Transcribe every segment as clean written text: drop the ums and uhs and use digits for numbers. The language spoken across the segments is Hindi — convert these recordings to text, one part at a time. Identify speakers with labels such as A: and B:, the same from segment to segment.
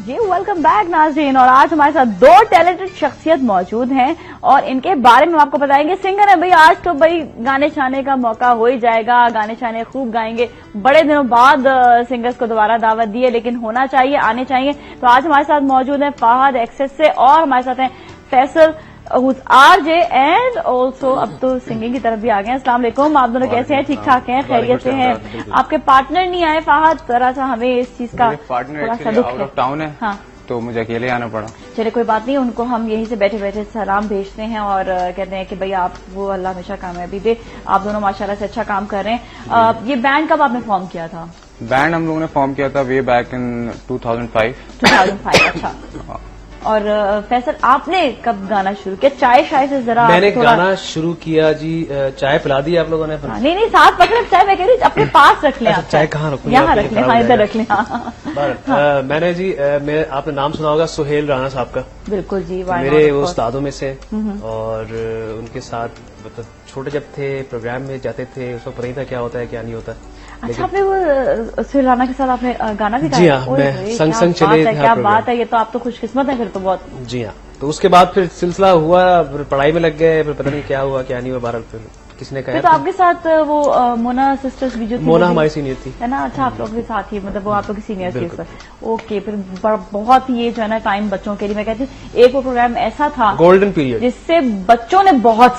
A: जी वेलकम बैक नाज़रीन। और आज हमारे साथ दो टैलेंटेड शख्सियत मौजूद हैं और इनके बारे में हम आपको बताएंगे। सिंगर है भाई, आज तो भाई गाने छाने का मौका हो ही जाएगा, गाने छाने खूब गाएंगे। बड़े दिनों बाद सिंगर्स को दोबारा दावत दी है, लेकिन होना चाहिए, आने चाहिए। तो आज हमारे साथ मौजूद है फहद एक्सेस से और हमारे साथ हैं फैसल आरजे एंड ऑल्सो अब तो सिंगिंग की तरफ भी आ गए हैं। अस्सलाम वालेकुम, आप दोनों कैसे हैं? ठीक ठाक हैं, खैरियत से हैं? आपके पार्टनर नहीं आए फहद, थोड़ा सा हमें इस चीज का थोड़ा सा दुख है।
B: टाउन है
A: हाँ,
B: तो मुझे अकेले आना पड़ा।
A: चलिए कोई बात नहीं, उनको हम यहीं से बैठे बैठे सलाम भेजते हैं और कहते हैं कि भाई आप वो अल्लाह हमेशा कामयाबी दे। आप दोनों माशाल्लाह से अच्छा काम कर रहे हैं। ये बैंड कब आपने फॉर्म किया था?
B: बैंड हम लोगों ने फॉर्म किया था वे बैक इन 2005।
A: 2005, अच्छा। और फैसल आपने कब गाना शुरू किया? चाय से जरा
C: मैंने गाना शुरू किया जी, चाय पिला दी आप लोगों ने?
A: नहीं साथ पकड़े चाय, मैं कह रही अपने पास रख लें।
C: अच्छा, चाय कहाँ रखूं?
A: यहाँ रख लें, हाँ इधर रख लें। हाँ।
C: मैंने जी आपने नाम सुना होगा सुहेल राणा साहब का।
A: बिल्कुल जी,
C: मेरे वो उस्तादों में से और उनके साथ मतलब छोटे जब थे प्रोग्राम में जाते थे, उसको पता नहीं था क्या होता है क्या नहीं होता।
A: अच्छा, आपने वो सुहेल राणा के साथ आपने गाना भी गाया?
C: जी हाँ, मैं संग चले।
A: क्या बात है, ये तो आप तो खुशकिस्मत है फिर तो बहुत।
C: जी हाँ, तो उसके बाद फिर सिलसिला हुआ, फिर पढ़ाई में लग गए, फिर पता नहीं क्या हुआ क्या नहीं हुआ। बहरहाल फिर किसने कहा
A: तो आपके साथ वो मोना सिस्टर्स भी जो थी,
C: मोना हमारी सीनियर थी,
A: है ना? अच्छा, आप लोग के साथ ही, मतलब वो आप लोग की सीनियर थी सर। ओके, फिर बहुत ही ये जो है ना टाइम बच्चों के लिए, मैं कहती हूँ एक वो प्रोग्राम ऐसा था
C: गोल्डन पीरियड, जिससे
A: बच्चों ने बहुत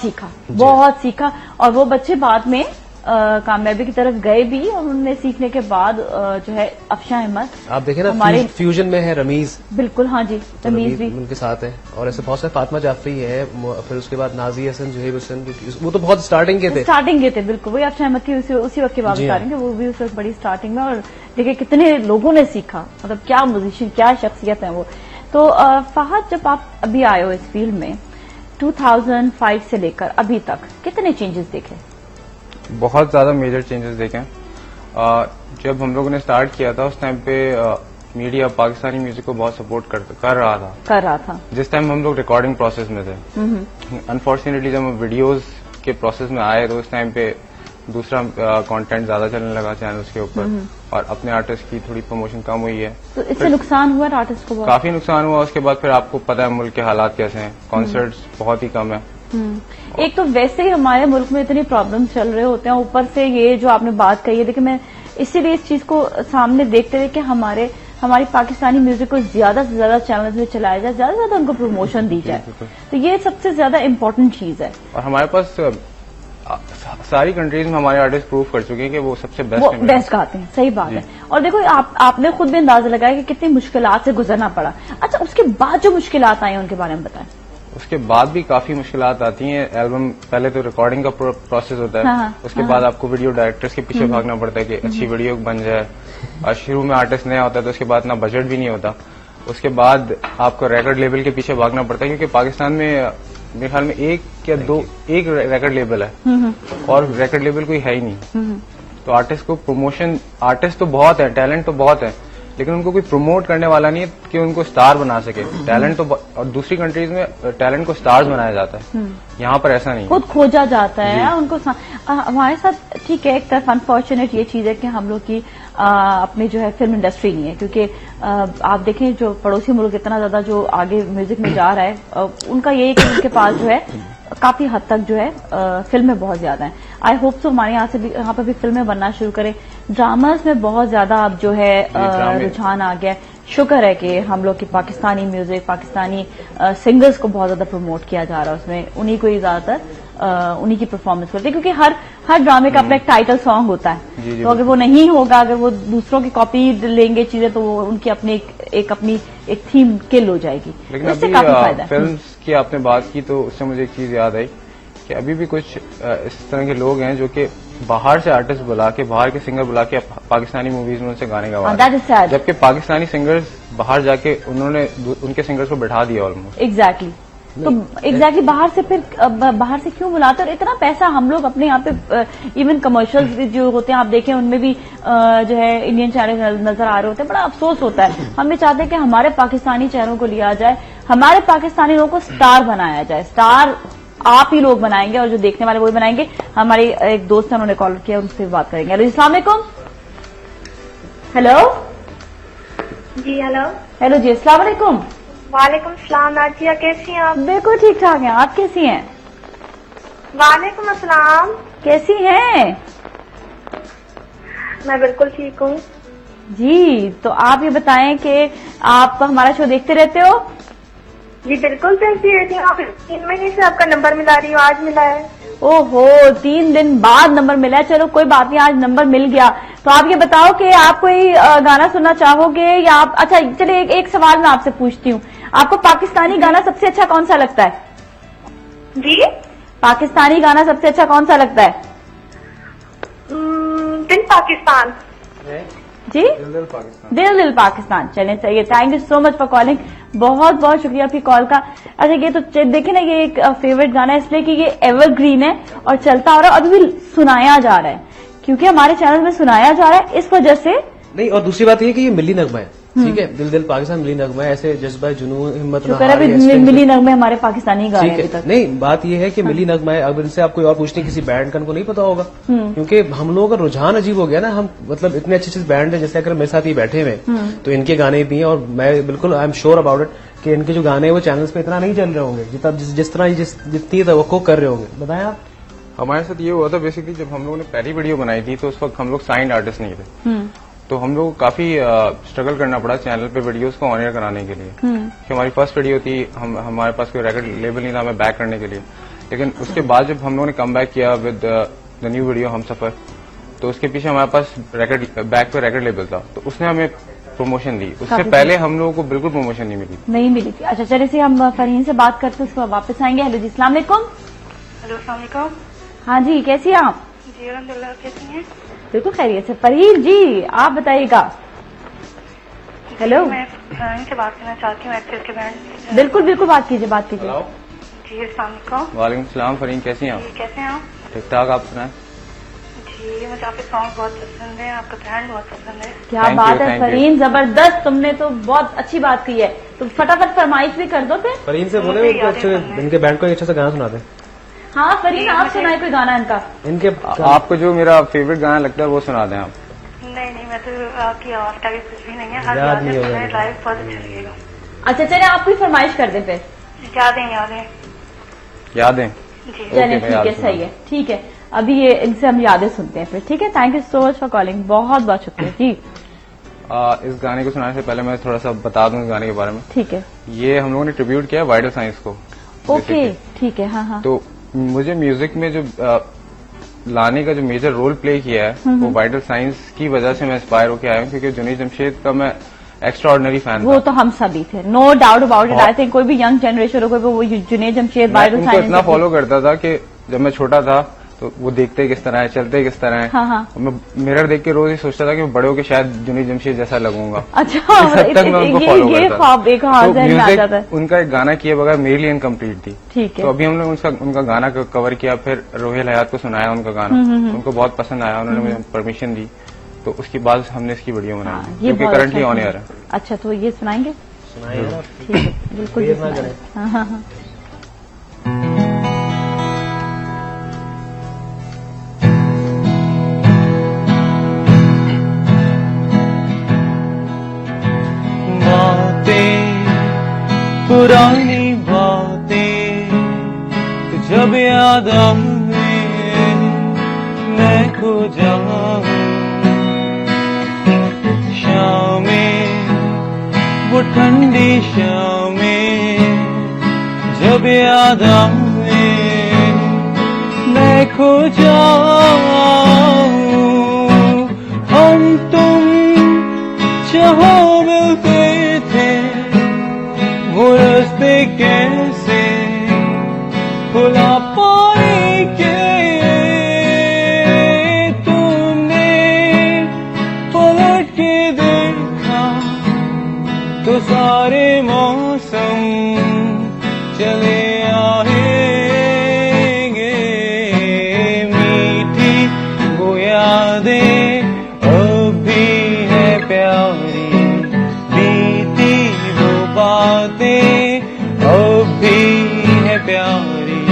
A: सीखा और वो बच्चे बाद में कामयाबी की तरफ गए भी और उनने सीखने के बाद जो है अफशा अहमद,
C: आप देखें ना हमारे फ्यूजन में है रमीज।
A: बिल्कुल, हाँ जी, रमीज भी
C: उनके साथ है और ऐसे बहुत सारे, फातिमा जाफरी है, फिर उसके बाद नाजी हसन, जुहेब हुसैन, वो तो बहुत स्टार्टिंग के थे बिल्कुल। वही अफशा अहमद की उसी वक्त की बात बता रहे हैं, वो भी उस वक्त बड़ी स्टार्टिंग में। और देखिए कितने लोगों ने सीखा, मतलब क्या म्यूजिशियन, क्या शख्सियत है वो। तो फहद, जब आप अभी आए हो इस फील्ड में 2005 से लेकर अभी तक, कितने चेंजेस देखे?
B: बहुत ज्यादा मेजर चेंजेस देखे। जब हम लोगों ने स्टार्ट किया था उस टाइम पे मीडिया पाकिस्तानी म्यूजिक को बहुत सपोर्ट कर रहा था। जिस टाइम हम लोग रिकॉर्डिंग प्रोसेस में थे। अनफॉर्चुनेटली जब हम वीडियोस के प्रोसेस में आए तो उस टाइम पे दूसरा कंटेंट ज्यादा चलने लगा चैनल्स के ऊपर और अपने आर्टिस्ट की थोड़ी प्रमोशन कम हुई है।
A: तो इससे नुकसान हुआ आर्टिस्ट को?
B: काफी नुकसान हुआ। उसके बाद फिर आपको पता है मुल्क के हालात कैसे हैं, कॉन्सर्ट्स बहुत ही कम है।
A: एक तो वैसे ही हमारे मुल्क में इतनी प्रॉब्लम चल रहे होते हैं, ऊपर से ये जो आपने बात कही है। देखिए, मैं इसीलिए इस चीज को सामने देखते हुए कि हमारी पाकिस्तानी म्यूजिक को ज्यादा से ज्यादा चैनल्स में चलाया जाए, ज्यादा से ज्यादा उनको प्रमोशन दी जाए, तो ये सबसे ज्यादा इम्पोर्टेंट चीज है।
B: और हमारे पास सारी कंट्रीज में हमारे आर्टिस्ट प्रूव कर चुके हैं कि वो सबसे बेस्ट
A: गाते हैं। सही बात है। और देखो, आपने खुद भी अंदाजा लगाया कि कितनी मुश्किलात से गुजरना पड़ा। अच्छा, उसके बाद जो मुश्किलात आई उनके बारे में बताएं।
B: उसके बाद भी काफी मुश्किलात आती हैं। एल्बम पहले तो रिकॉर्डिंग का प्रोसेस होता है।
A: हाँ,
B: उसके बाद आपको वीडियो डायरेक्टर्स के पीछे भागना पड़ता है कि अच्छी वीडियो बन जाए। और शुरू में आर्टिस्ट नया होता है तो उसके बाद ना बजट भी नहीं होता। उसके बाद आपको रिकॉर्ड लेबल के पीछे भागना पड़ता है, क्योंकि पाकिस्तान में मेरे ख्याल में एक रिकॉर्ड लेबल है और रिकॉर्ड लेबल कोई है ही नहीं। तो आर्टिस्ट को प्रमोशन, आर्टिस्ट तो बहुत है, टैलेंट तो बहुत है, लेकिन उनको कोई प्रमोट करने वाला नहीं है कि उनको स्टार बना सके। टैलेंट तो, और दूसरी कंट्रीज में टैलेंट को स्टार्स बनाया जाता है, यहाँ पर ऐसा नहीं,
A: खुद खोजा जाता है उनको। हमारे साथ ठीक है, एक तरफ अनफॉर्चुनेट ये चीज है कि हम लोग की अपनी जो है फिल्म इंडस्ट्री नहीं है, क्योंकि आप देखें जो पड़ोसी मुल्क इतना ज्यादा जो आगे म्यूजिक में जा रहा है, उनका यही है कि उनके पास जो है काफी हद तक जो है फिल्में बहुत ज्यादा हैं। आई होप सो हमारे यहाँ पर भी फिल्में बनना शुरू करें। ड्रामास में बहुत ज्यादा अब जो है रुझान आ गया। शुक्र है कि हम लोग की पाकिस्तानी म्यूजिक, पाकिस्तानी सिंगर्स को बहुत ज्यादा प्रमोट किया जा रहा है, उसमें उन्हीं को ही ज्यादातर उन्हीं की परफॉर्मेंस करती है, क्योंकि हर ड्रामे का अपना एक टाइटल सॉन्ग होता है। तो अगर वो नहीं होगा, अगर वो दूसरों की कॉपी लेंगे चीजें, तो वो उनकी अपनी एक थीम किल हो जाएगी।
B: लेकिन इससे काफी फायदा है। फिल्म्स की आपने बात की तो उससे मुझे एक चीज याद आई कि अभी भी कुछ इस तरह के लोग हैं जो कि बाहर से आर्टिस्ट बुला के, बाहर के सिंगर बुला के पाकिस्तानी मूवीज में उनसे गाने गवा रहे हैं, जबकि पाकिस्तानी सिंगर्स बाहर जाके उन्होंने उनके सिंगर्स को बैठा दिया ऑलमोस्ट।
A: एग्जैक्टली। तो एग्जैक्टली बाहर से फिर बाहर से क्यों बुलाते हैं? और इतना पैसा हम लोग अपने यहाँ पे इवन कमर्शियल्स जो होते हैं आप देखें, उनमें भी जो है इंडियन चेहरे नजर आ रहे होते हैं। बड़ा अफसोस होता है। हम भी चाहते हैं कि हमारे पाकिस्तानी चेहरों को लिया जाए, हमारे पाकिस्तानी लोगों को स्टार बनाया जाए। स्टार आप ही लोग बनाएंगे और जो देखने वाले वो ही बनाएंगे। हमारी एक दोस्त है, उन्होंने कॉल किया, उनसे बात करेंगे। अस्सलाम वालेकुम। हेलो,
D: जी हेलो।
A: हेलो जी, अस्सलाम वालेकुम।
D: वालेकुम सलाम नाजिया, कैसी हैं आप?
A: बिल्कुल ठीक ठाक हैं, आप कैसी हैं?
D: वालेकुम अस्सलाम।
A: कैसी हैं?
D: मैं बिल्कुल ठीक हूँ
A: जी। तो आप ये बताएं कि आप हमारा शो देखते रहते हो?
D: जी बिल्कुल देखती रहती हूँ। आप 3 महीने से आपका नंबर मिला रही हूँ, आज मिला है।
A: ओहो, 3 दिन बाद नंबर मिला है। चलो कोई बात नहीं, आज नंबर मिल गया। तो आप ये बताओ कि आप कोई गाना सुनना चाहोगे या आप, अच्छा चलिए एक सवाल मैं आपसे पूछती हूँ, आपको पाकिस्तानी गाना सबसे अच्छा कौन सा लगता है?
D: जी
A: पाकिस्तानी गाना सबसे अच्छा कौन सा लगता है?
D: दिल पाकिस्तान।
A: जी, दिल दिल पाकिस्तान। चलें, सही है। Thank you so much for calling, बहुत बहुत शुक्रिया आपकी कॉल का। अच्छा, ये तो देखिए ना, ये एक फेवरेट गाना है इसलिए कि ये एवरग्रीन है और चलता आ रहा है, अभी भी सुनाया जा रहा है क्योंकि हमारे चैनल में सुनाया जा रहा है, इस वजह से नहीं।
C: और दूसरी बात ये कि ये मिली नगमा है, ठीक है, दिल दिल पाकिस्तान मिली नगमा है, ऐसे जज्बा जुनून हिम्मत
A: शुक्र है मिली नगमे हमारे पाकिस्तानी गाने अभी तक।
C: नहीं, बात ये है कि मिली नगमा है। अब इनसे आप कोई और पूछने किसी बैंड का, उनको नहीं पता होगा, क्योंकि हम लोगों का रुझान अजीब हो गया ना। हम मतलब इतने अच्छे अच्छे बैंड है, जैसे अगर मेरे साथ ये बैठे हुए तो इनके गाने भी हैं, और मैं बिल्कुल I am sure about it कि इनके जो गाने हैं वो चैनल्स पे इतना नहीं चल रहे होंगे जिस तरह जितनी तवक्को कर रहे होंगे। बताएं आप।
B: हमारे साथ ये हुआ था बेसिकली, जब हम लोगों ने पहली वीडियो बनाई थी तो उस वक्त हम लोग साइंड आर्टिस्ट नहीं थे, तो हम लोग को काफी स्ट्रगल करना पड़ा चैनल पे वीडियोस को ऑन एयर कराने के लिए। कि हमारी फर्स्ट वीडियो थी, हमारे पास कोई रिकॉर्ड लेबल नहीं था हमें बैक करने के लिए। लेकिन उसके बाद जब हम लोगों ने कम बैक किया विद द न्यू वीडियो हम सफर, तो उसके पीछे हमारे पास बैक पे रिकॉर्ड लेबल था, तो उसने हमें प्रमोशन दी। उससे पहले हम लोगों को बिल्कुल प्रमोशन नहीं मिली थी। अच्छा, चलिए से हम फरहीन से बात करते हैं, उसके बाद वापस आएंगे। हेलो जी, अस्सलाम वालेकुम।
D: हेलो अस्सलाम वालेकुम।
A: हाँ जी, कैसी हैं आप?
D: जी अल्हम्दुलिल्लाह, कैसी हैं?
A: बिल्कुल खैरियत से। फरहीन जी, आप बताइएगा। हेलो,
D: मैं इनसे बात करना चाहती हूँ, एक्सेस के बैंड।
A: बिल्कुल बिल्कुल, बात कीजिए, बात कीजिए।
D: जी अस्सलाम वालेकुम।
B: वालेकुम सलाम। फरीन कैसी हैं आप?
D: जी कैसे हैं आप?
B: ठीक ठाक, आप सुनाएं।
D: जी मुझे आपके सॉन्ग बहुत पसंद है, आपका ब्रांड बहुत पसंद है।
A: क्या
B: Thank
A: बात
B: you,
A: है
B: thank you.
A: फरहीन, जबरदस्त, तुमने तो बहुत अच्छी बात की है। तो फटाफट फरमाइश भी कर दो फिर।
C: फरीन से बोले उनको अच्छे, इनके बैंड को एक अच्छा सा गाना सुना दे।
A: हाँ फरहीन, आप सुनाए कोई गाना इनका।
C: इनके
B: आपको जो मेरा फेवरेट गाना लगता है वो सुना दें आप।
D: नहीं, मैं तो आपकी आवाज का भी कुछ भी नहीं है।
C: याद नहीं होगा।
D: लाइव बहुत अच्छा लगेगा।
A: अच्छा चले, आप कोई फरमाइश कर दे फिर।
D: यादें यादें।
B: यादें?
D: जी
A: चले,
B: मैं
A: ठीक
B: याद
A: है, सही है, ठीक है। अभी ये इनसे हम यादें सुनते हैं फिर, ठीक है। Thank you so much for calling, बहुत बहुत शुक्रिया जी।
B: इस गाने को सुनाने से पहले मैं थोड़ा सा बता दूं इस गाने के बारे में।
A: ठीक है।
B: ये हम लोगों ने ट्रिब्यूट किया वाइटल साइंस को।
A: ओके, ठीक है। हाँ हाँ।
B: तो मुझे म्यूजिक में जो लाने का जो मेजर रोल प्ले किया है वो वाइटल साइंस की वजह से मैं इंस्पायर होकर आया हूँ, क्योंकि जुनैद जमशेद का मैं एक्स्ट्रा ऑर्डिनरी फैन
A: वो तो हम सभी थे, no doubt about it. I think कोई भी यंग जनरेशन हो, कोई भी वो जुनैद जमशेद, वाइटल
B: उनको
A: साइंस
B: इतना फॉलो करता था कि जब मैं छोटा था तो वो देखते किस तरह है, चलते किस तरह है।
A: हाँ हाँ।
B: मैं मिरर देख के रोज ही सोचता था कि मैं बड़े होकर शायद जुनैद जमशेद जैसा लगूंगा।
A: अच्छा,
B: इस हद तक मैं उनको फॉलो
A: ये
B: करता
A: ख्वाब एक हाँ ज़हन में आ
B: म्यूजिक
A: जाता है।
B: उनका एक गाना किए बगैर मेरे लिए इनकम्प्लीट थी।
A: ठीक है।
B: तो अभी हमने उनका गाना कवर किया, फिर रोहेल हयात को सुनाया उनका गाना, उनको बहुत पसंद आया, उन्होंने मुझे परमिशन दी, तो उसके बाद हमने इसकी वीडियो बनाई, क्योंकि करंटली ऑन एयर है।
A: अच्छा, तो ये सुनाएंगे?
C: सुनाइए।
A: ठीक है, बिल्कुल जी, सुनाइए। हाँ हाँ हाँ।
B: पुरानी बातें तो जब याद आए मैं खो जाऊं, शामें वो ठंडी शामें जब याद आए मैं खो जाऊं, हम तुम चाहो मिलते थे वो रास्ते कैसे खुला पाएंगे, तुमने पलट के देखा तो सारे मौसम चले आएंगे, मीठी वो यादें अब भी है प्यारी, बीती वो बातें अब भी है प्यारी,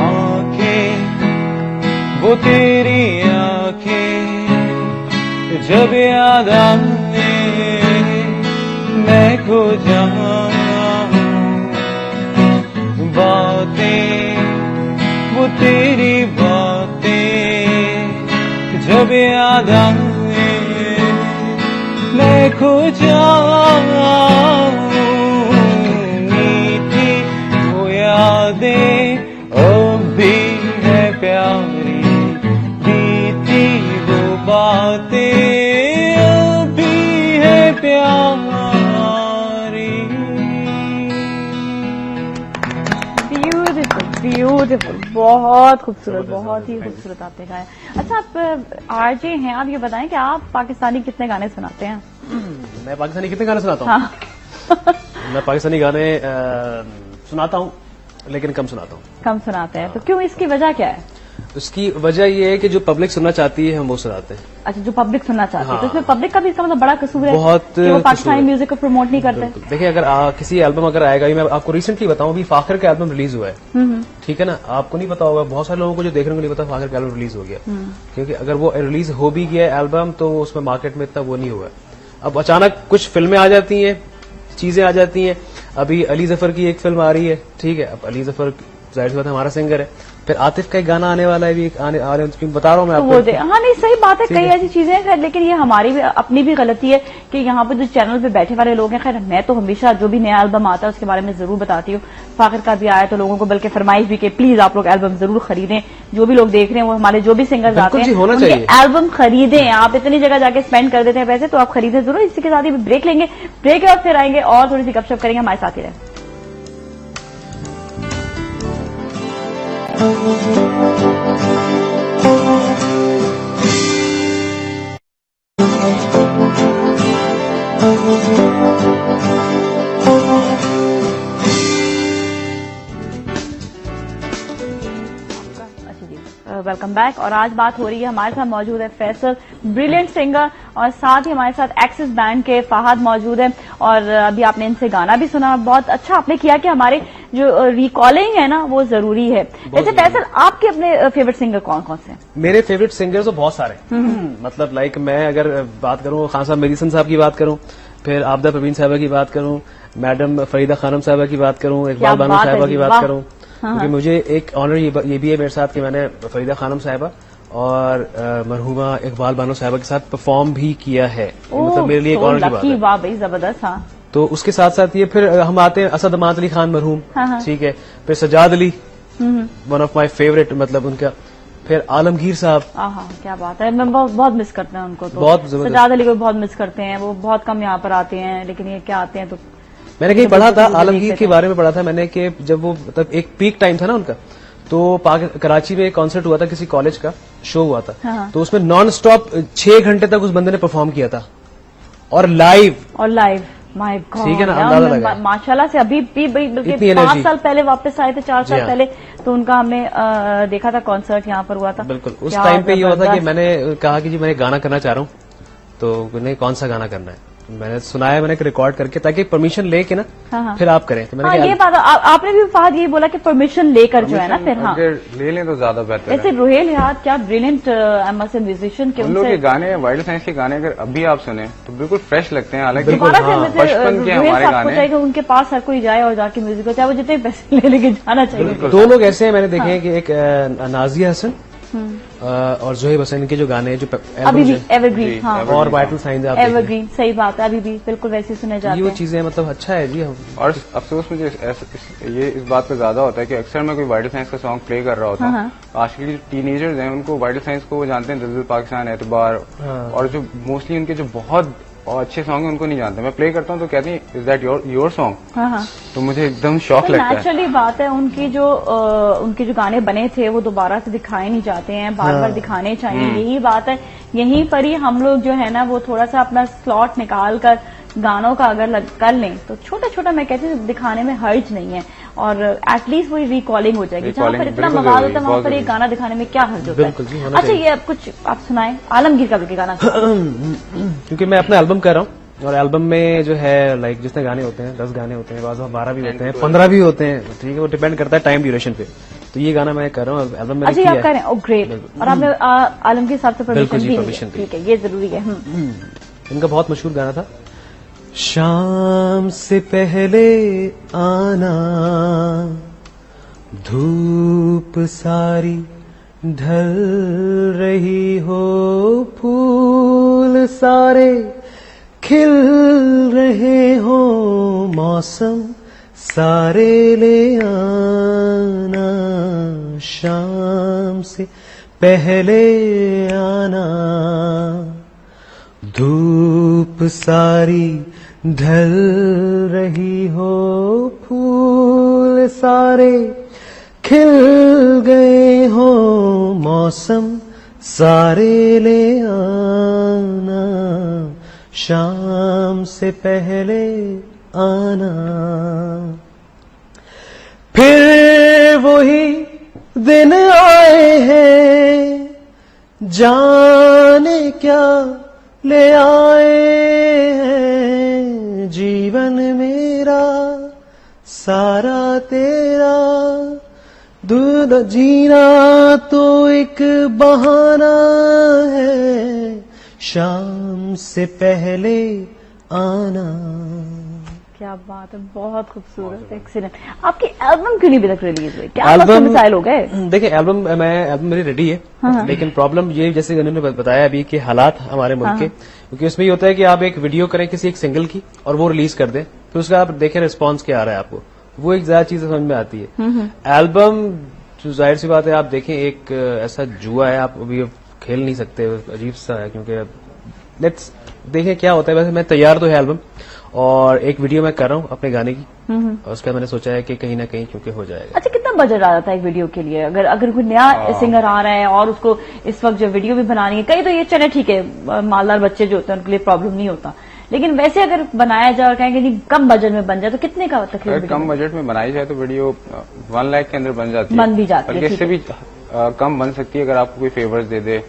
B: आंखें वो तेरी आंखें जब याद आए मैं खो जाऊं, बातें वो तेरी बातें जब याद आए मैं खो जाऊं, मीठी वो यादें अब भी है प्यारी, बीती वो बातें अब भी है प्यारी।
A: ब्यूटीफुल, बहुत खूबसूरत, बहुत ही खूबसूरत आपने गाया। अच्छा, आप आरजे हैं, आप ये बताएं कि आप पाकिस्तानी कितने गाने सुनाते हैं?
C: मैं पाकिस्तानी कितने गाने सुनाता हूँ?
A: हाँ।
C: मैं पाकिस्तानी गाने सुनाता हूँ, लेकिन कम सुनाता हूँ।
A: कम सुनाते हैं, तो क्यों, इसकी वजह क्या है?
C: उसकी वजह ये है कि जो पब्लिक सुनना चाहती है हम वो सुनाते हैं।
A: अच्छा, जो पब्लिक सुनना चाहती है,
C: हाँ।
A: तो इसमें पब्लिक का भी इसका मतलब बड़ा कसूर है,
C: बहुत
A: कि वो पाकिस्तानी
C: कसूर है।
A: म्यूजिक को प्रमोट नहीं करते।
C: देखिए, अगर किसी एल्बम अगर आएगा, मैं आपको रिसेंटली बताऊं, अभी फाखर का एल्बम रिलीज हुआ है, ठीक है ना, आपको नहीं पता होगा, बहुत सारे लोगों को जो देखने को नहीं पता फाखर का एल्बम रिलीज हो गया, क्योंकि अगर वो रिलीज हो भी गया एल्बम तो उसमें मार्केट में इतना वो नहीं हुआ। अब अचानक कुछ फिल्में आ जाती हैं, चीजें आ जाती हैं। अभी अली जफर की एक फिल्म आ रही है, ठीक है, अब अली जफर जाहिर सी बात है हमारा सिंगर है, फिर आतिफ का एक गाना आने वाला है, भी बता रहा हूँ मैं
A: तो
C: आपको।
A: हाँ, नहीं, सही बात है, कई ऐसी चीजें हैं, खैर, लेकिन ये हमारी भी अपनी भी गलती है कि यहाँ पे जो चैनल पे बैठे वाले लोग हैं, खैर मैं तो हमेशा जो भी नया एल्बम आता है उसके बारे में जरूर बताती हूँ। फाखर का भी आया तो लोगों को बल्कि फरमाइश भी कि प्लीज आप लोग एल्बम जरूर खरीदें, जो भी लोग देख रहे हैं, वो हमारे जो भी सिंगर्स आते हैं उनके एल्बम खरीदें। आप इतनी जगह जाके स्पेंड कर देते हैं पैसे, तो आप खरीदें जरूर। इसी के साथ ही ब्रेक लेंगे, ब्रेक के बाद फिर आएंगे और थोड़ी सी गपशप करेंगे, हमारे साथ ही रहें। Welcome back. और आज बात हो रही है, हमारे साथ मौजूद है फैसल, ब्रिलियंट सिंगर, और साथ ही हमारे साथ एक्सिस बैंड के फहद मौजूद है। और अभी आपने इनसे गाना भी सुना, बहुत अच्छा आपने किया कि हमारे जो रिकॉलिंग है ना वो जरूरी है। वैसे फैसल, आपके अपने फेवरेट सिंगर कौन कौन से हैं?
C: मेरे फेवरेट सिंगर्स तो बहुत सारे, मतलब लाइक मैं अगर बात करूं खान साहब मेडिसन साहब की बात करूं, फिर आबदा परवीन साहबा की बात करूं, मैडम फरीदा खानम साहबा की बात करूं, इकबाल बानो साहबा की बात करूं, क्योंकि मुझे एक ऑनर ये भी है मेरे साथ कि मैंने फरीदा खानम साहबा और मरहूमा इकबाल बानो साहबा के साथ परफॉर्म भी किया है। मतलब मेरे लिए एक ऑनर की बात है।
A: वाह भाई, जबरदस्त। हाँ, तो
C: उसके साथ साथ ये फिर हम आते हैं असद अमाद अली खान मरहूम, ठीक है, फिर Sajjad Ali, one of my favourite, मतलब उनका, फिर आलमगीर साहब।
A: क्या बात है, मैं बहुत मिस करते हैं उनको, तो
C: बहुत
A: सजाद अली को बहुत मिस करते हैं, वो बहुत कम यहाँ पर आते हैं, लेकिन ये क्या आते हैं तो
C: मैंने कहीं पढ़ा था, आलमगीर के बारे में पढ़ा था मैंने, कि जब वो मतलब एक पीक टाइम था ना उनका, तो कराची में एक कॉन्सर्ट हुआ था, किसी कॉलेज का शो हुआ था, तो उसमें नॉन स्टॉप 6 घंटे तक उस बंदे ने परफॉर्म किया था, और लाइव
A: माय गॉड,
C: ठीक है ना, अंदाजा लगा।
A: माशाल्लाह से अभी भी 5 साल पहले वापस आए थे, 4 साल पहले, तो उनका हमने देखा था कॉन्सर्ट यहाँ पर हुआ था।
C: बिल्कुल, उस टाइम पे ये हुआ था कि मैंने कहा कि जी मैं गाना करना चाह रहा हूँ, तो नहीं कौन सा गाना करना है, मैंने सुनाया, मैंने रिकॉर्ड करके, ताकि परमिशन लेके ना फिर आप करें। तो मैंने
A: ये बात आपने भी फहद यही बोला कि परमिशन लेकर जो है ना फिर, हाँ
B: ले लें तो ज्यादा बेहतर है।
A: वैसे रुहेल याद क्या ब्रिलियंट म्यूजिशियन के,
B: उन लोग के गाने, वाइल्ड साइंस के गाने अगर अभी आप सुने तो बिल्कुल फ्रेश लगते हैं। हालांकि
A: बचपन के हमारे गाने चाहिए कि उनके पास हर कोई जाए और जाके म्यूजिक को, चाहे वो जितने पैसे ले लेके जाना चाहिए।
C: 2 लोग ऐसे हैं मैंने देखे हैं कि एक नाजिया हसन और जोहेब हसन के जो गाने जो
A: अभी भी एवरग्रीन, हाँ,
C: और वाइटल साइंस
A: एवरग्रीन, सही बात है, अभी भी बिल्कुल वैसे सुने जाते हैं।
C: ये वो चीजें मतलब अच्छा है जी।
B: और अफसोस मुझे ये इस बात पे ज्यादा होता है कि अक्सर मैं कोई वाइटल साइंस का सॉन्ग प्ले कर रहा होता हूँ, आजकल के जो टीनेजर्स हैं उनको वाइटल साइंस को वो जानते हैं, दिल पाकिस्तान, एतबार, और जो मोस्टली उनके जो बहुत और अच्छे सॉन्ग है उनको नहीं जानते। मैं प्ले करता हूँ तो कहते हैं इज दैट योर सॉन्ग, तो मुझे एकदम शौक लगता है।
A: नेचुरली बात है, उनके जो गाने बने थे वो दोबारा से दिखाए नहीं जाते हैं, बार बार दिखाने चाहिए, यही बात है। यहीं पर ही हम लोग जो है ना वो थोड़ा सा अपना स्लॉट निकाल कर गानों का अगर कर लें तो छोटा छोटा, मैं कहती हूँ, दिखाने में हर्ज नहीं है, और एटलीस्ट वो रिकॉलिंग हो जाएगी। जहाँ पर इतना मवाद होता है वहाँ पर एक गाना दिखाने में क्या हर्ज होता है। अच्छा, ये अब कुछ आप सुनाएं आलमगीर का भी गाना,
C: क्योंकि मैं अपना एल्बम कर रहा हूँ, और एल्बम में जो है लाइक जितने गाने होते हैं, 10 गाने होते हैं, 12 भी होते हैं, 15 भी होते हैं, ठीक है, वो डिपेंड करता है टाइम ड्यूरेशन पे। तो ये गाना मैं कर रहा हूँ एल्बम में।
A: अच्छा, आप करें, ग्रेट। और आपने आलमगीर साहब से परमिशन दी? ठीक है, ये जरूरी है।
C: इनका बहुत मशहूर गाना था, शाम से पहले आना, धूप सारी ढल रही हो, फूल सारे खिल रहे हो, मौसम सारे ले आना, शाम से पहले आना, धूप सारी ढल रही हो, फूल सारे खिल गए हो, मौसम सारे ले आना, शाम से पहले आना। फिर वही दिन आए हैं, जाने क्या ले आए हैं, जीवन मेरा सारा तेरा, दूध जीना तो एक बहाना है, शाम से पहले आना।
A: क्या बात है, बहुत खूबसूरत, एक्सीलेंट। आपकी एल्बम क्यों नहीं अभी तक रिलीज हुई? क्या मिसाइल हो गए?
C: देखिए एल्बम मेरी रेडी है, लेकिन प्रॉब्लम ये जैसे उन्होंने बताया अभी कि हालात हमारे मुल्क के, क्योंकि उसमें ये होता है कि आप एक वीडियो करें किसी एक सिंगल की और वो रिलीज कर दें, फिर उसका आप देखें रिस्पॉन्स क्या आ रहा है आपको, वो एक ज्यादा चीज समझ में आती है। एल्बम जो जाहिर सी बात है, आप देखें एक ऐसा जुआ है, आप अभी खेल नहीं सकते, अजीब सा है, क्योंकि लेट्स देखें क्या होता है। वैसे मैं तैयार तो है एल्बम, और एक वीडियो मैं कर रहा हूँ अपने गाने की, और उसका मैंने सोचा है कि कहीं ना कहीं क्योंकि हो जाएगा।
A: अच्छा, कितना बजट आ जाता है एक वीडियो के लिए? अगर कोई नया सिंगर आ रहा है और उसको इस वक्त जो वीडियो भी बनानी है, कई तो ये चले ठीक है, मालदार बच्चे जो होते हैं उनके लिए प्रॉब्लम नहीं होता, लेकिन वैसे अगर बनाया जाए और कहेंगे नहीं कम बजट में बन जाए तो कितने का तकरीबन?
B: कम बजट में बनाई जाए तो वीडियो 1 लाख के अंदर बन जाती है,
A: बन भी जाती है,
B: इससे भी कम बन सकती है अगर आपको कोई फेवर्स दे दे,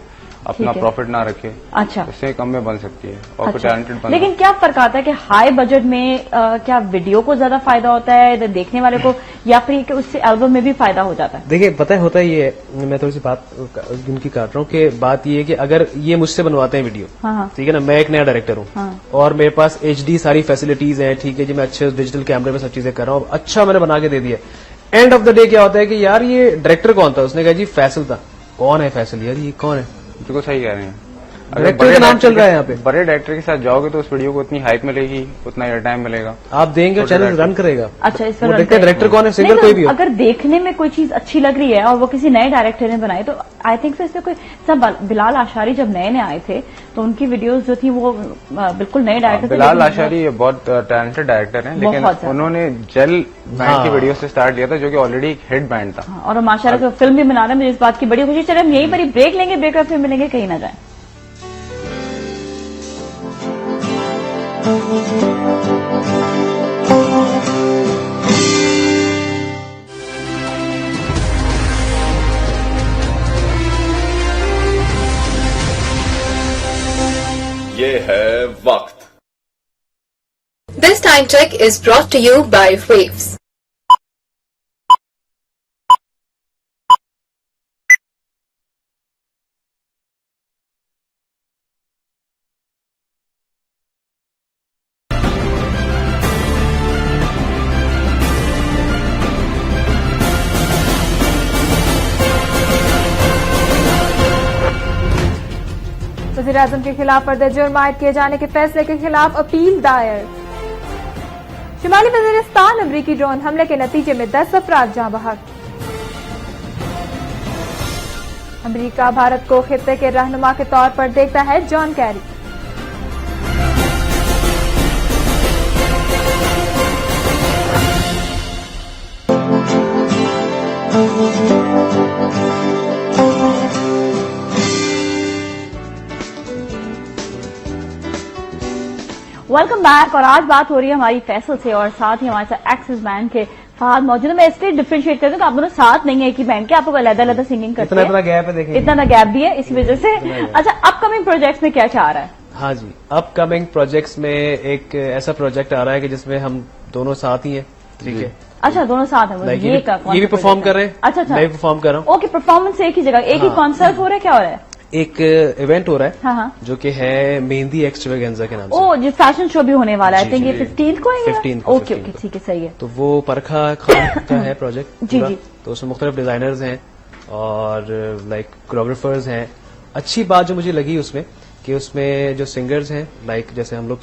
B: अपना प्रॉफिट ना रखे।
A: अच्छा,
B: इससे कम में बन सकती है और अच्छा। टैलेंटेड बन।
A: लेकिन क्या फर्क आता है कि हाई बजट में क्या वीडियो को ज्यादा फायदा होता है देखने वाले को, या फिर कि उससे एल्बम में भी फायदा हो जाता है?
C: देखिए पता है होता है ये, मैं थोड़ी सी बात उनकी काट रहा हूँ कि बात ये है कि अगर ये मुझसे बनवाते हैं वीडियो, ठीक है ना, मैं एक नया डायरेक्टर हूँ और मेरे पास HD सारी फैसिलिटीज है, ठीक है जी, मैं अच्छे डिजिटल कैमरे में सब चीजें कर रहा हूँ, अच्छा मैंने बना के दे दिया, एंड ऑफ द डे क्या होता है कि यार ये डायरेक्टर कौन था? उसने कहा जी फैसल था। कौन है फैसल? यार ये कौन है?
B: बिल्कुल सही कह रहे हैं,
C: डायरेक्टर का नाम चल रहा है यहाँ पे।
B: बड़े डायरेक्टर के साथ जाओगे तो उस वीडियो को उतनी हाइप मिलेगी, उतना एयर टाइम मिलेगा,
C: आप देंगे चैनल रन करेगा।
A: अच्छा, इस पर
C: डायरेक्टर कौन है? सिंगर कोई भी हो।
A: अगर देखने में कोई चीज अच्छी लग रही है और वो किसी नए डायरेक्टर ने बनाई, तो आई थिंक तो इसमें कोई सब, बिलाल आशारी जब नए आए थे तो उनकी वीडियोस जो थी वो बिल्कुल नए डायरेक्टर।
B: बिलाल आशारी बहुत टैलेंटेड डायरेक्टर हैं, लेकिन उन्होंने जेल बैंड की वीडियो से स्टार्ट किया था, जो कि ऑलरेडी एक हिट बैंड था,
A: और माशाल्लाह फिल्म भी बना रहे हैं। मुझे इस बात की बड़ी खुशी। चले हम यहीं पर ही ब्रेक लेंगे, ब्रेक फिर मिलेंगे, कहीं ना जाए।
E: ये है वक्त।
F: This time check is brought to you by Waves.
G: वज़ीर-ए-आज़म के खिलाफ फर्द जुर्म आयद किए जाने के फैसले के खिलाफ अपील दायर। शुमाली वज़ीरिस्तान अमरीकी ड्रोन हमले के नतीजे में 10 अफराद जाँ बहक। अमरीका भारत को खित्ते के रहनुमा के तौर पर देखता है, जॉन कैरी।
A: Welcome back. और आज बात हो रही है हमारी फैसल से, और साथ ही हमारे साथ एक्सिस बैंड के फहद मौजूद है। मैं इसलिए डिफरेंशिएट कर दूं कि आप दोनों साथ नहीं है एक ही बैंड के, आपको अलग-अलग सिंगिंग करते हैं,
C: इतना गैप है, देखें
A: इतना गैप भी है, इसी वजह से। अच्छा, अपकमिंग प्रोजेक्ट्स में क्या क्या आ रहा है?
C: हाँ जी, अपकमिंग प्रोजेक्ट्स में एक ऐसा प्रोजेक्ट आ रहा है कि जिसमें हम दोनों साथ ही हैं, ठीक है।
A: अच्छा, दोनों साथ हैं,
C: ये भी परफॉर्म कर रहे हैं।
A: अच्छा,
C: मैं भी परफॉर्म कर रहा हूँ।
A: ओके, परफॉर्मेंस एक ही जगह, एक ही कॉन्सर्ट हो रहा है, क्या हो रहा है?
C: एक इवेंट हो रहा है
A: हाँ हाँ
C: जो कि है मेहंदी एक्सट्रावेगेंजा के नाम से।
A: ओ, जो फैशन शो भी होने वाला है,
C: जी,
A: आई थिंक
C: जी,
A: ये 15 को है।
C: 15 को,
A: ओके
C: 15
A: ओके,
C: को।
A: ठीक है, सही है।
C: तो वो परखा खान का है प्रोजेक्ट
A: जी,
C: पूरा।
A: जी।
C: तो उसमें मुख्तलिफ डिजाइनर्स हैं और लाइक कोरियोग्राफर्स हैं। अच्छी बात जो मुझे लगी उसमें कि उसमें जो सिंगर्स हैं, लाइक जैसे हम लोग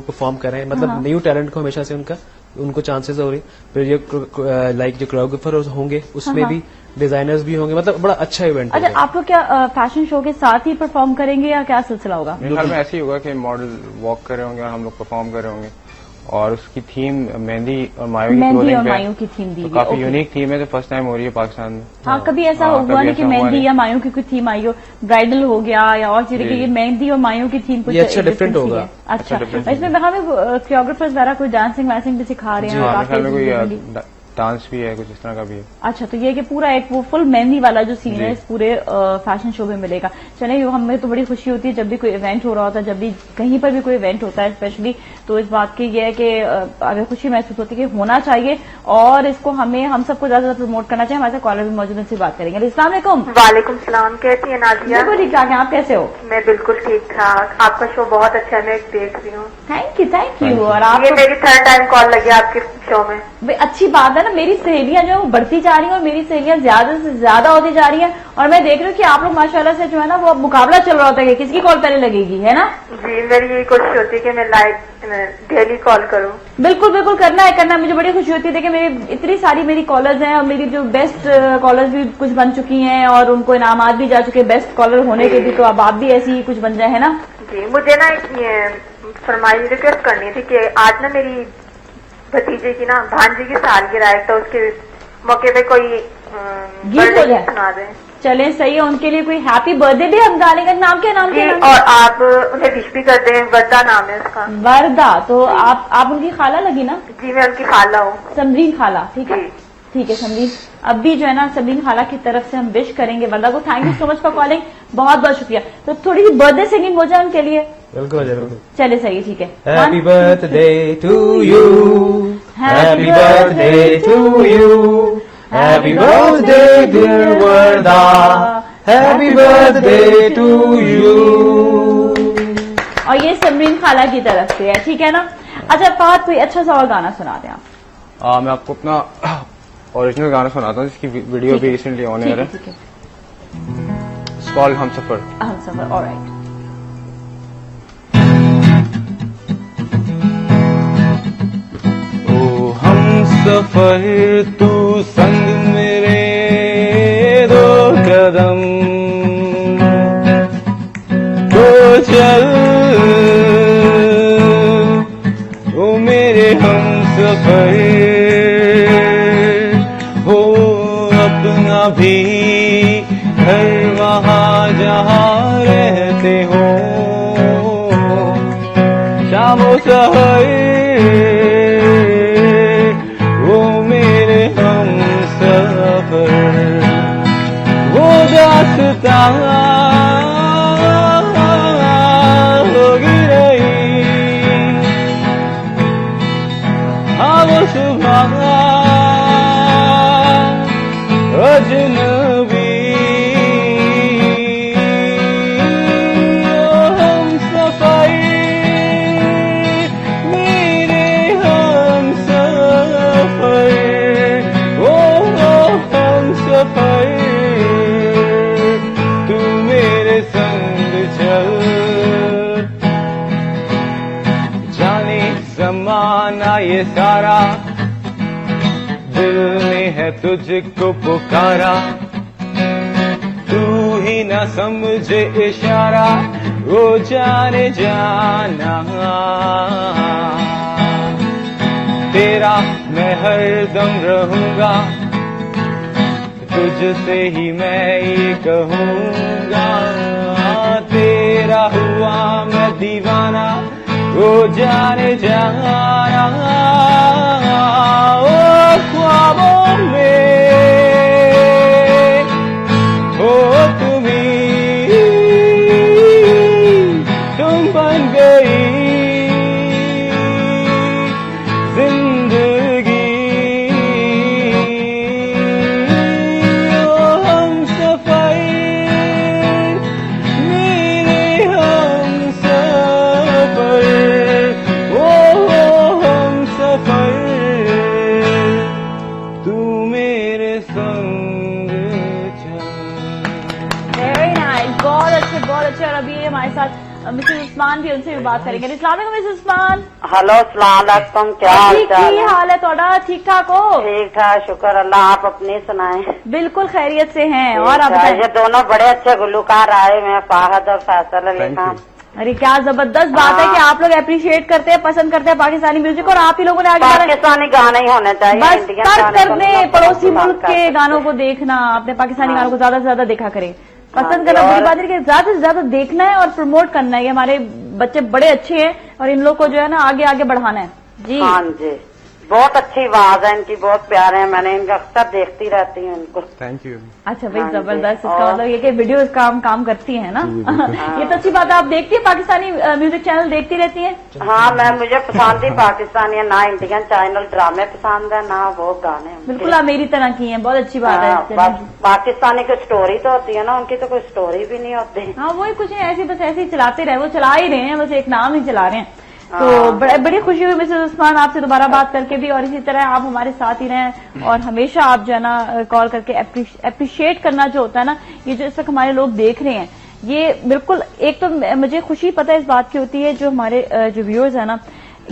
C: परफॉर्म कर रहे हैं, मतलब न्यू टैलेंट को हमेशा से उनको चांसेस हो रही। फिर ये लाइक जो कोरियोग्राफर होंगे उसमें भी डिजाइनर्स भी होंगे, मतलब बड़ा अच्छा इवेंट
A: अच्छा, आप लोग क्या फैशन शो के साथ ही परफॉर्म करेंगे या क्या सिलसिला होगा?
B: मेरे ख्याल में ऐसे ही होगा कि मॉडल वॉक कर रहे होंगे और हम लोग परफॉर्म कर रहे होंगे, और उसकी थीम मेहंदी और मायों की
A: मेहंदी
B: clothing
A: और
B: पे है।
A: मायों की थीम दी
B: तो
A: हुई है,
B: काफी
A: ओके।
B: यूनिक थीम है, जो फर्स्ट टाइम हो रही है पाकिस्तान में।
A: हाँ, कभी ऐसा
B: हाँ,
A: हुआ
B: कभी
A: नहीं
B: ऐसा
A: कि
B: हुआ
A: मेहंदी
B: नहीं।
A: या मायों की कोई थीम आई हो, ब्राइडल हो गया या और चीजें,
B: जी,
A: कि ये
B: जी।
A: मेहंदी और मायों की थीम कुछ
C: ये अच्छा
A: different
C: different
A: सी
C: होगा।
A: है। अच्छा,
B: different
A: इसमें हमें कोरियोग्राफर्स वगैरह कोई डांसिंग वांसिंग भी सिखा रहे हैं?
B: हाँ, मेरे
A: काफी
B: ख्याल में
A: differently।
B: कोई डांस भी है, कुछ इस तरह का भी है।
A: अच्छा, तो ये कि पूरा एक वो फुल मेहंदी वाला जो सीन है
B: जी।
A: इस पूरे फैशन शो में मिलेगा। चलिए, हमें तो बड़ी खुशी होती है जब भी कोई इवेंट हो रहा होता है, जब भी कहीं पर भी कोई इवेंट होता है स्पेशली, तो इस बात की ये है कि हमें खुशी महसूस होती है कि होना चाहिए और इसको हम सबको ज्यादा प्रमोट करना चाहिए। हमारे साथ कॉलर भी मौजूद है, उनसे बात करेंगे। अस्सलाम वालेकुम।
D: वालेकुम सलाम, कैसी है नाजिया?
A: बिल्कुल ठीक ठाक है, आप कैसे हो?
D: मैं बिल्कुल ठीक ठाक। आपका शो बहुत अच्छा है, मैं देख रही हूँ।
A: Thank you. और आप
D: ये मेरी थर्ड टाइम कॉल लगी आपके शो में।
A: अच्छी बात है ना, मेरी सहेलियां जो है वो बढ़ती जा रही हैं और मेरी सहेलियां ज्यादा से ज्यादा होती जा रही हैं, और मैं देख रही हूँ कि आप लोग माशाल्लाह से जो है ना वो अब मुकाबला चल रहा होता है कि किसकी कॉल पहले लगेगी, है ना?
D: जी, मेरी यही कोशिश होती है कि मैं लाइव डेली कॉल करूँ।
A: बिल्कुल बिल्कुल, करना है। मुझे बड़ी खुशी होती है कि मेरी इतनी सारी मेरी कॉलर्स हैं और मेरी जो बेस्ट कॉलर्स भी कुछ बन चुकी हैं और उनको इनामात भी जा चुके हैं बेस्ट कॉलर होने के भी, तो अब आप भी ऐसी ही कुछ बन जाए, है ना?
D: जी, मुझे ना एक फरमाइश रिक्वेस्ट करनी थी कि आज ना मेरी भतीजे की ना भांजी की सालगिरह है, तो उसके मौके पे कोई
A: गीत
D: birthday
A: हो जाए।
D: सुना दें।
A: चले, सही है, उनके लिए कोई हैप्पी बर्थडे भी हम गाने का नाम क्या नाम
D: जी,
A: क्या
D: और आप उन्हें विश भी कर दें। वर्दा नाम है उसका।
A: वरदा, तो आप उनकी खाला लगी ना?
D: जी, मैं उनकी खाला हूँ।
A: समरीन खाला, ठीक है?
D: जी।
A: ठीक है समरीन, अब भी जो है ना समरीन खाला की तरफ से हम विश करेंगे वरदा को। Thank you so much for calling, बहुत बहुत शुक्रिया। तो थोड़ी सी बर्थडे सिंगिंग हो जाए उनके लिए।
C: बिल्कुल जरूर।
A: चले, सही है, ठीक है।
C: Happy birthday to you, happy birthday to you, happy birthday dear Warda, happy birthday to you.
A: और ये समरीन खाला की तरफ से है, ठीक है ना? अच्छा फहद, कोई अच्छा सा और गाना सुना दें आप।
B: मैं आपको अपना ओरिजिनल गाना सुनाता हूँ जिसकी वीडियो
A: ठीक
B: भी
A: है।
B: रिसेंटली ऑन
A: ठीक
B: एयर
A: है,
B: है।
A: ठीक है।
B: इट्स कॉल्ड हम सफर।
A: हम सफर, ऑलराइट।
B: ओ हम सफर तू संग मेरे दो कदम तो चल, ओ मेरे हम सफर हो अपना भी घर वहाँ जहाँ रहते हो, शामो सहर वो मेरे हम सफर, वो दास्तां होगी रही, हाँ वो सुबह अजनबी, ओ हम सफर मेरे हम सफर, ओ हम सफर तू मेरे संग चल, जाने जमाना ये सारा दिल ने है तुझको पुकारा, तू ही न समझे इशारा, वो जाने जाना तेरा मैं हरदम रहूंगा, तुझसे ही मैं ये कहूंगा, तेरा हुआ मैं दीवाना, वो जाने जाना, ओ ख्वाबों में हो तुम बन गई जिंदगी, ओ हम सफर
A: उस्मान भी, उनसे भी बात करेंगे। अस्सलाम वालेकुम मिसेस उस्मान।
H: हेलो सलाम, क्या हाल चाल
A: की हाल है थोड़ा? ठीक ठाक हो?
H: ठीक ठाक, शुक्र अल्लाह। आप अपनी सुनाएं?
A: बिल्कुल खैरियत से हैं। और आप
H: ये दोनों बड़े अच्छे गुलकार आए हुए हैं, फाहद और फैसल अली खान।
A: अरे क्या जबरदस्त बात है कि आप लोग अप्रिशिएट करते हैं, पसंद करते हैं पाकिस्तानी म्यूजिक, और आप ही लोगों ने आगे
H: पाकिस्तानी गाने ही होने चाहिए।
A: बस तर्क करने पड़ोसी मुल्क के गानों को देखना, अपने पाकिस्तानी गानों को ज्यादा से ज्यादा देखा करें। पसंद करना बुरी बात है कि ज्यादा से ज्यादा देखना है और प्रमोट करना है। ये हमारे बच्चे बड़े अच्छे हैं और इन लोग को जो है ना आगे आगे बढ़ाना है। जी
H: हाँ जी, बहुत अच्छी आवाज है इनकी, बहुत प्यारे हैं। मैंने इनका अक्सर देखती रहती हूँ इनको।
B: Thank you.
A: अच्छा भाई, जबरदस्त। इसका मतलब ये कि वीडियो काम करती है ना। ये तो अच्छी बात है। आप देखती है पाकिस्तानी म्यूजिक चैनल देखती रहती है?
H: हाँ, मुझे पसंद ही पाकिस्तानी है, ना इंडियन चैनल ड्रामे पसंद है ना वो गाने।
A: बिल्कुल आप मेरी तरह की हैं, बहुत अच्छी बात है।
H: बस पाकिस्तानी की स्टोरी तो होती है ना, उनकी तो कोई स्टोरी भी नहीं होती।
A: हाँ, वही कुछ नहीं, ऐसे बस ऐसे ही चलाते रहे, वो चला ही रहे हैं, बस एक नाम ही चला रहे हैं। तो बड़ी खुशी हुई मिसेस उस्मान आपसे दोबारा बात करके भी, और इसी तरह आप हमारे साथ ही रहें और हमेशा आप जो है ना कॉल करके अप्रिशिएट करना जो होता है ना, ये जो इस वक्त हमारे लोग देख रहे हैं, ये बिल्कुल एक तो मुझे खुशी पता है इस बात की होती है, जो हमारे जो व्यूअर्स है ना,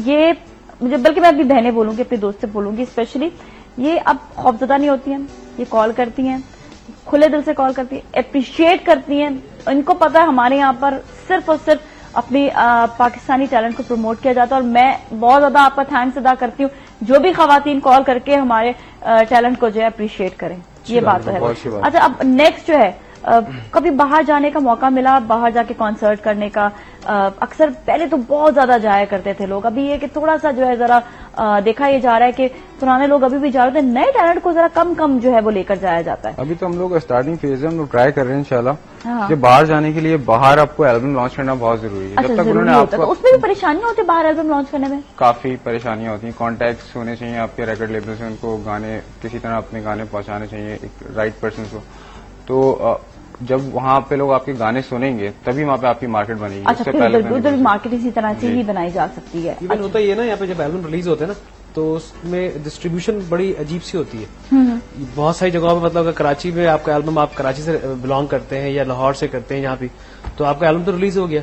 A: ये मुझे, बल्कि मैं अपनी बहनें बोलूंगी, अपने दोस्त से बोलूंगी स्पेशली, ये अब खौफजदा नहीं होती हैं, ये कॉल करती हैं, खुले दिल से कॉल करती हैं, अप्रिशिएट करती हैं। इनको पता है हमारे यहाँ पर सिर्फ और सिर्फ अपनी पाकिस्तानी टैलेंट को प्रमोट किया जाता है, और मैं बहुत ज्यादा आपका थैंक्स अदा करती हूँ जो भी खवातीन कॉल करके हमारे टैलेंट को जो है अप्रिशिएट करें। ये बात तो है। अच्छा, अब नेक्स्ट जो है, कभी बाहर जाने का मौका मिला, बाहर जाके कॉन्सर्ट करने का? अक्सर पहले तो बहुत ज्यादा जाया करते थे लोग, अभी ये कि थोड़ा सा जो है जरा देखा ये जा रहा है कि पुराने लोग अभी भी जा रहे थे, नए टैलेंट को जरा कम जो है वो लेकर जाया जाता है।
B: अभी तो हम लोग स्टार्टिंग फेज है, हम लोग ट्राई कर रहे हैं इंशाल्लाह। कि बाहर जाने के लिए बाहर आपको एल्बम लॉन्च करना बहुत जरूरी है।
A: जब तक उन्होंने आपको, तो उसमें भी परेशानियां होती है बाहर एल्बम लॉन्च करने में?
B: काफी परेशानियां होती हैं। कॉन्टैक्ट्स होने चाहिए आपके रिकॉर्ड लेबल से, उनको गाने किसी तरह अपने गाने पहुंचाने चाहिए एक राइट पर्सन को। तो जब वहाँ पे लोग आपके गाने सुनेंगे तभी वहाँ पे आपकी मार्केट बनेगी।
A: अच्छा, उधर मार्केट इसी तरह से ही बनाई जा सकती है।
C: इवन होता ही है ना, यहाँ पे जब एल्बम रिलीज होते हैं ना, तो उसमें डिस्ट्रीब्यूशन बड़ी अजीब सी होती है। बहुत सारी जगहों पे, मतलब अगर कराची में आपका एल्बम, आप कराची से बिलोंग करते हैं या लाहौर से करते हैं यहाँ पे, तो आपका एल्बम तो रिलीज हो गया,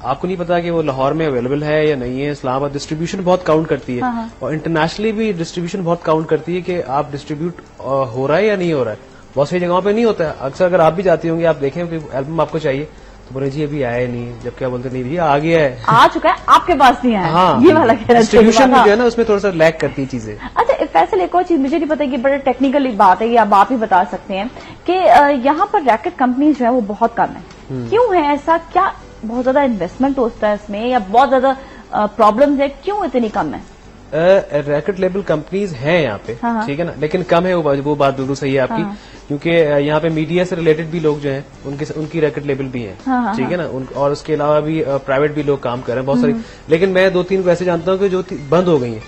C: आपको नहीं पता कि वो लाहौर में अवेलेबल है या नहीं है। इस्लामाबाद डिस्ट्रीब्यूशन बहुत काउंट करती है, और इंटरनेशनली भी डिस्ट्रीब्यूशन बहुत काउंट करती है कि आप डिस्ट्रीब्यूट हो रहा है या नहीं हो रहा है। बहुत सारी जगहों पे नहीं होता है। अक्सर अगर आप भी जाती होंगी, आप देखें कि एल्बम आपको चाहिए तो बोले जी अभी आया नहीं, जब क्या बोलते नहीं भैया आ गया है,
A: आ चुका है, आपके पास नहीं आया।
C: हाँ,
A: ये वाला
C: डिस्ट्रीब्यूशन जो है ना, उसमें थोड़ा सा लैग करती है चीजें।
A: अच्छा फैसल, एक और चीज मुझे नहीं पता कि बड़ा टेक्निकल बात है, ये अब आप ही बता सकते हैं कि यहाँ पर रैकेट कंपनीज जो है वो बहुत कम है। क्यों है ऐसा? क्या बहुत ज्यादा इन्वेस्टमेंट होता है इसमें, या बहुत ज्यादा प्रॉब्लम्स है? क्यों इतनी कम है?
C: रैकेट लेबल कंपनीज हैं यहाँ पे, ठीक है ना, लेकिन कम है। वो बात बिल्कुल सही है आपकी, क्योंकि यहाँ पे मीडिया से रिलेटेड भी लोग जो हैं उनकी रैकेट लेबल भी हैं, ठीक है ना, और उसके अलावा भी प्राइवेट भी लोग काम कर रहे हैं बहुत सारी। लेकिन मैं 2-3 को ऐसे जानता हूँ कि जो बंद हो गई है।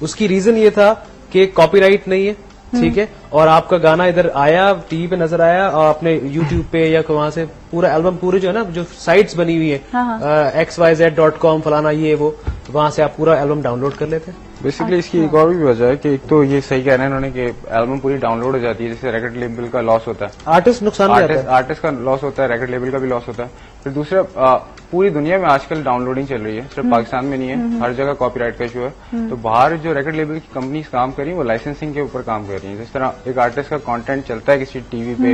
C: उसकी रीजन ये था कि कॉपीराइट नहीं है, ठीक है, और आपका गाना इधर आया, टीवी पे नजर आया, और अपने यूट्यूब पे या वहां से पूरा एल्बम, पूरे जो है ना, जो साइट्स बनी हुई है xyz.com फलाना ये वो, वहां से आप पूरा एल्बम डाउनलोड कर लेते हैं।
B: बेसिकली इसकी एक और भी वजह है कि एक तो ये सही कह रहे हैं इन्होंने कि एल्बम पूरी डाउनलोड हो जाती है, जैसे रिकॉर्ड लेबल का लॉस होता है,
C: आर्टिस्ट नुकसान
B: आर्टिस्ट का लॉस होता है, रिकॉर्ड लेबल का भी लॉस होता है। फिर दूसरा, पूरी दुनिया में आजकल डाउनलोडिंग चल रही है, सिर्फ पाकिस्तान में नहीं है, हर जगह कॉपीराइट का इशू है। तो बाहर जो रिकॉर्ड लेबल की कंपनीज काम कर रही है वो लाइसेंसिंग के ऊपर काम कर रही है। जिस तरह एक आर्टिस्ट का कंटेंट चलता है किसी टीवी पे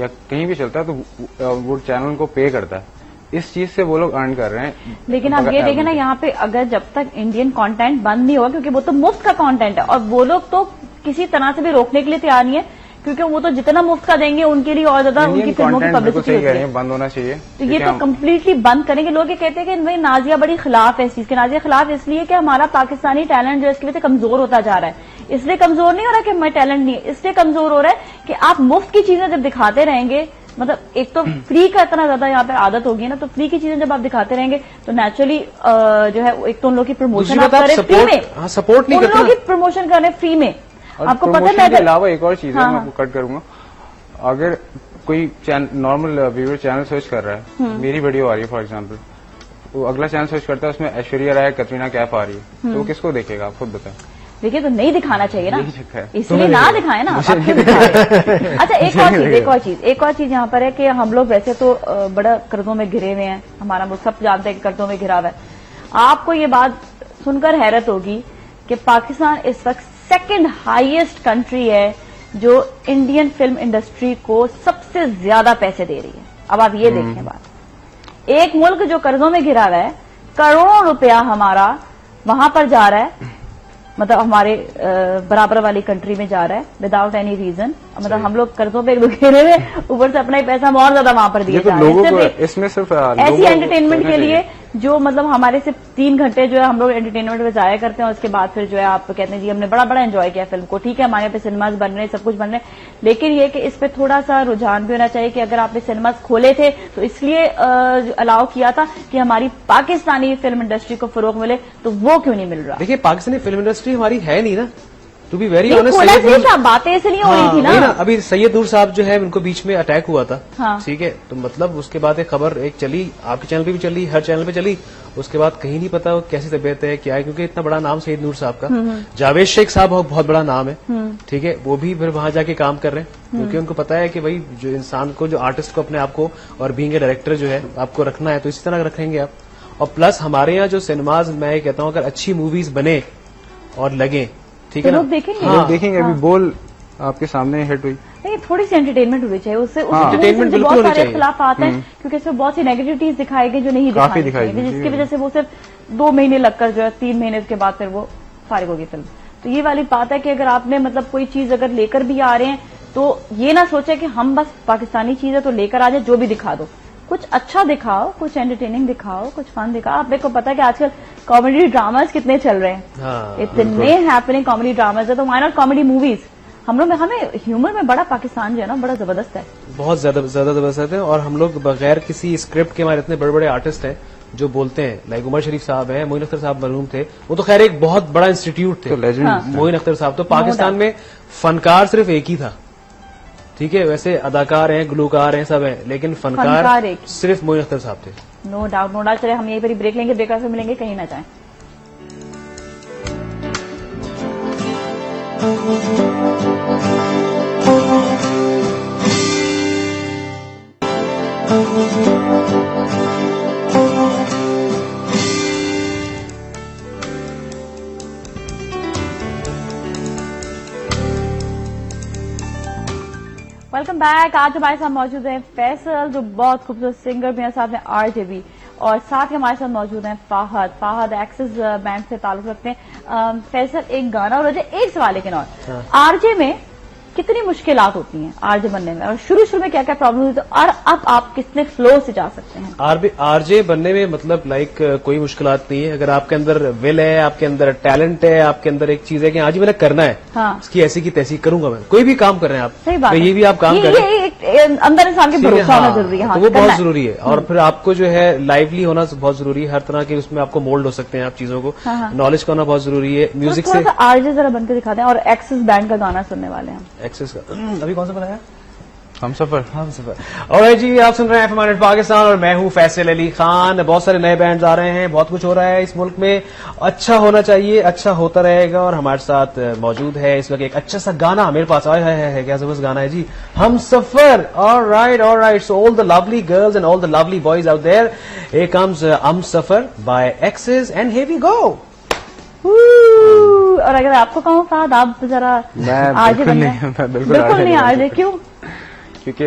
B: या कहीं भी चलता है, तो वो चैनल उनको पे करता है, इस चीज से वो लोग अर्न कर रहे हैं।
A: लेकिन आप ये देखें ना, यहाँ पे अगर जब तक इंडियन कंटेंट बंद नहीं होगा, क्योंकि वो तो मुफ्त का कंटेंट है, और वो लोग तो किसी तरह से भी रोकने के लिए तैयार नहीं है, क्योंकि वो तो जितना मुफ्त का देंगे उनके लिए और ज्यादा उनकी फिल्मों की पब्लिसिटी होती है।
B: बंद होना चाहिए,
A: तो ये तो कम्प्लीटली बंद करेंगे। लोग ये कहते हैं कि भाई नाजिया बड़ी खिलाफ है इस चीज के। नाजिया खिलाफ इसलिए कि हमारा पाकिस्तानी टैलेंट जो है इसकी वजह से कमजोर होता जा रहा है। इसलिए कमजोर नहीं हो रहा कि हमारा टैलेंट नहीं है, इसलिए कमजोर हो रहा है कि आप मुफ्त की चीजें जब दिखाते रहेंगे, मतलब एक तो फ्री का इतना ज्यादा यहाँ पे आदत होगी ना, तो फ्री की चीजें जब आप दिखाते रहेंगे तो नेचुरली जो है एक तो उन लोग की प्रमोशन आप करें फ्री में,
C: सपोर्ट नहीं करते,
A: उन लोग की प्रमोशन करें फ्री में। आपको पता है,
B: इसके अलावा एक और चीज है, मैं आपको कट करूंगा। अगर कोई नॉर्मल व्यूअर चैनल सर्च कर रहा है, मेरी वीडियो आ रही है फॉर एग्जाम्पल, वो अगला चैनल सर्च करता है, उसमें ऐश्वर्या राय, कटरीना कैफ आ रही है, तो वो किसको देखेगा? आप खुद बताएं।
A: देखिए तो नहीं दिखाना चाहिए ना,
B: यही चक्कर है।
A: इसलिए ना दिखाए ना, आप क्यों दिखाएं? अच्छा एक और चीज यहाँ पर है कि हम लोग वैसे तो बड़ा कर्जों में घिरे हुए हैं, हमारा मुल्क सब जानते हैं कि कर्जों में घिरा हुआ है। आपको ये बात सुनकर हैरत होगी कि पाकिस्तान इस वक्त सेकंड हाईएस्ट कंट्री है जो इंडियन फिल्म इंडस्ट्री को सबसे ज्यादा पैसे दे रही है। अब आप ये देखें बात, एक मुल्क जो कर्जों में घिरा हुआ है, करोड़ों रुपया हमारा वहां पर जा रहा है, मतलब हमारे बराबर वाली कंट्री में जा रहा है विदाउट एनी रीजन। मतलब हम लोग कर्जों पे घिरे हुए, ऊपर से अपना ही पैसा और ज्यादा वहां पर दिया जा रहा है।
B: इसमें सिर्फ
A: ऐसी एंटरटेनमेंट के लिए जो मतलब हमारे सिर्फ 3 घंटे जो है हम लोग एंटरटेनमेंट में जाया करते हैं, उसके बाद फिर जो है आप कहते हैं जी हमने बड़ा एंजॉय किया फिल्म को। ठीक है, हमारे यहाँ पे सिनेमाज बन रहे हैं, सब कुछ बन रहे हैं, लेकिन ये कि इस पे थोड़ा सा रुझान भी होना चाहिए कि अगर आपने सिनेमाज खोले थे तो इसलिए अलाउ किया था कि हमारी पाकिस्तानी फिल्म इंडस्ट्री को फरोग मिले, तो वो क्यों नहीं मिल रहा?
C: देखिए पाकिस्तानी फिल्म इंडस्ट्री हमारी है नहीं ना, टू बी वेरी ऑनेस्ट।
A: बातें इसलिए हो रही थी ना,
C: अभी सैयद नूर साहब जो है उनको बीच में अटैक हुआ था,
A: हाँ।
C: ठीक है, तो मतलब उसके बाद एक खबर एक चली, आपके चैनल पे भी चली, हर चैनल पे चली, उसके बाद कहीं नहीं पता कैसी तबीयत है क्या है, क्योंकि इतना बड़ा नाम सैयद नूर साहब का, जावेद शेख साहब बहुत बड़ा नाम है, ठीक है, वो भी फिर वहां जाके काम कर रहे हैं, क्योंकि उनको पता है कि भाई जो इंसान को, जो आर्टिस्ट को अपने आप को और बीइंग ए डायरेक्टर जो है आपको रखना है, तो इसी तरह रखेंगे आप। और प्लस हमारे यहाँ जो सिनेमाज, मैं ये कहता हूँ अगर अच्छी मूवीज बने और लगे, ठीक है ना,
A: लोग देखेंगे,
B: लोग देखेंगे। अभी बोल आपके सामने हिट हुई,
A: नहीं थोड़ी सी एंटरटेनमेंट होनी चाहिए, उससे
C: एंटरटेनमेंट बिल्कुल
A: बहुत
C: होनी
A: सारे
C: चाहिए।
A: खिलाफ आते हैं, क्योंकि इसमें बहुत सी नेगेटिविटीज दिखाई गई जो नहीं
B: काफी
A: दिखाई
B: दिखाई
A: गई,
B: गई,
A: जिसकी वजह से वो सिर्फ 2 महीने लगकर जो है 3 महीने के बाद फिर वो फारिग होगी फिल्म। तो ये वाली बात है कि अगर आपने मतलब कोई चीज अगर लेकर भी आ रहे हैं तो ये ना सोचे कि हम बस पाकिस्तानी चीज है तो लेकर आ जाए, जो भी दिखा दो, कुछ अच्छा दिखाओ, कुछ एंटरटेनिंग दिखाओ, कुछ फन दिखाओ। आप देखो पता है कि आजकल कॉमेडी ड्रामास कितने चल रहे हैं,
C: हाँ,
A: इतने हैपनिंग कॉमेडी ड्रामास है, तो व्हाई नॉट कॉमेडी मूवीज? हम लोग, हमें ह्यूमर में बड़ा पाकिस्तान जो है ना बड़ा जबरदस्त है,
C: बहुत ज्यादा जबरदस्त है। और हम लोग बगैर किसी स्क्रिप्ट के, हमारे इतने बड़े बड़े आर्टिस्ट हैं जो बोलते हैं, लाइक उमर शरीफ साहब हैं, मोइन अख्तर साहब मरहूम थे, वो तो खैर एक बहुत बड़ा इंस्टीट्यूट थे, मोइन अख्तर साहब। तो पाकिस्तान में फनकार सिर्फ एक ही था, ठीक है, वैसे अदाकार हैं, गुलूकार हैं, सब हैं, लेकिन फनकार सिर्फ मोइन अख्तर साहब थे।
A: No doubt. चले हम यहीं पर ही ब्रेक लेंगे, ब्रेक फिर मिलेंगे, कहीं ना जाएं। Welcome back. आज हमारे साथ मौजूद हैं फैसल, जो बहुत खूबसूरत सिंगर भी हैं, साथ में आरजे भी, और साथ ही हमारे साथ मौजूद हैं फाहद एक्सिस बैंड से ताल्लुक रखते हैं। फैसल, एक गाना और एक सवाल, लेकिन और आरजे में कितनी मुश्किलात होती हैं आरजे बनने में, और शुरू में क्या क्या प्रॉब्लम हुई, और अब आप कितने फ्लो से जा सकते हैं
C: आरजे बनने में? मतलब लाइक कोई मुश्किलात नहीं है, अगर आपके अंदर विल है, आपके अंदर टैलेंट है, आपके अंदर एक चीज है कि आज ही मैंने करना है,
A: हाँ।
C: इसकी ऐसी की तैसी करूंगा मैं, कोई भी काम कर रहे हैं आप,
A: सही बात
C: तो ये भी आप काम कर रहे हैं,
A: अंदर इंसान के भरोसा होना जरूरी है,
C: तो वो बहुत जरूरी है। और फिर आपको जो है लाइवली होना बहुत जरूरी है, हर तरह के उसमें आपको मोल्ड हो सकते हैं आप चीजों को, नॉलेज का होना बहुत जरूरी है। म्यूजिक से
A: आरजे जरा बनकर दिखाते हैं, और एक्सिस बैंड का गाना सुनने वाले हैं।
C: एक्सेस का अभी कौन सा बनाया?
B: हमसफर।
C: और जी आप सुन रहे हैं FM पाकिस्तान, और मैं हूं फैसल अली खान। बहुत सारे नए बैंड्स आ रहे हैं, बहुत कुछ हो रहा है इस मुल्क में, अच्छा होना चाहिए, अच्छा होता रहेगा। और हमारे साथ मौजूद है इस वक्त एक अच्छा सा गाना मेरे पास आया है, क्या जबरदस्त गाना है जी, Hamsafar. Alright, so all the lovely girls and all the lovely boys out there, here comes Hamsafar by Axis, and here we go.
A: और अगर आपको कहूँ फाहद, आप जरा आरजे बिल्कुल नहीं आरजे, क्यों?
B: क्योंकि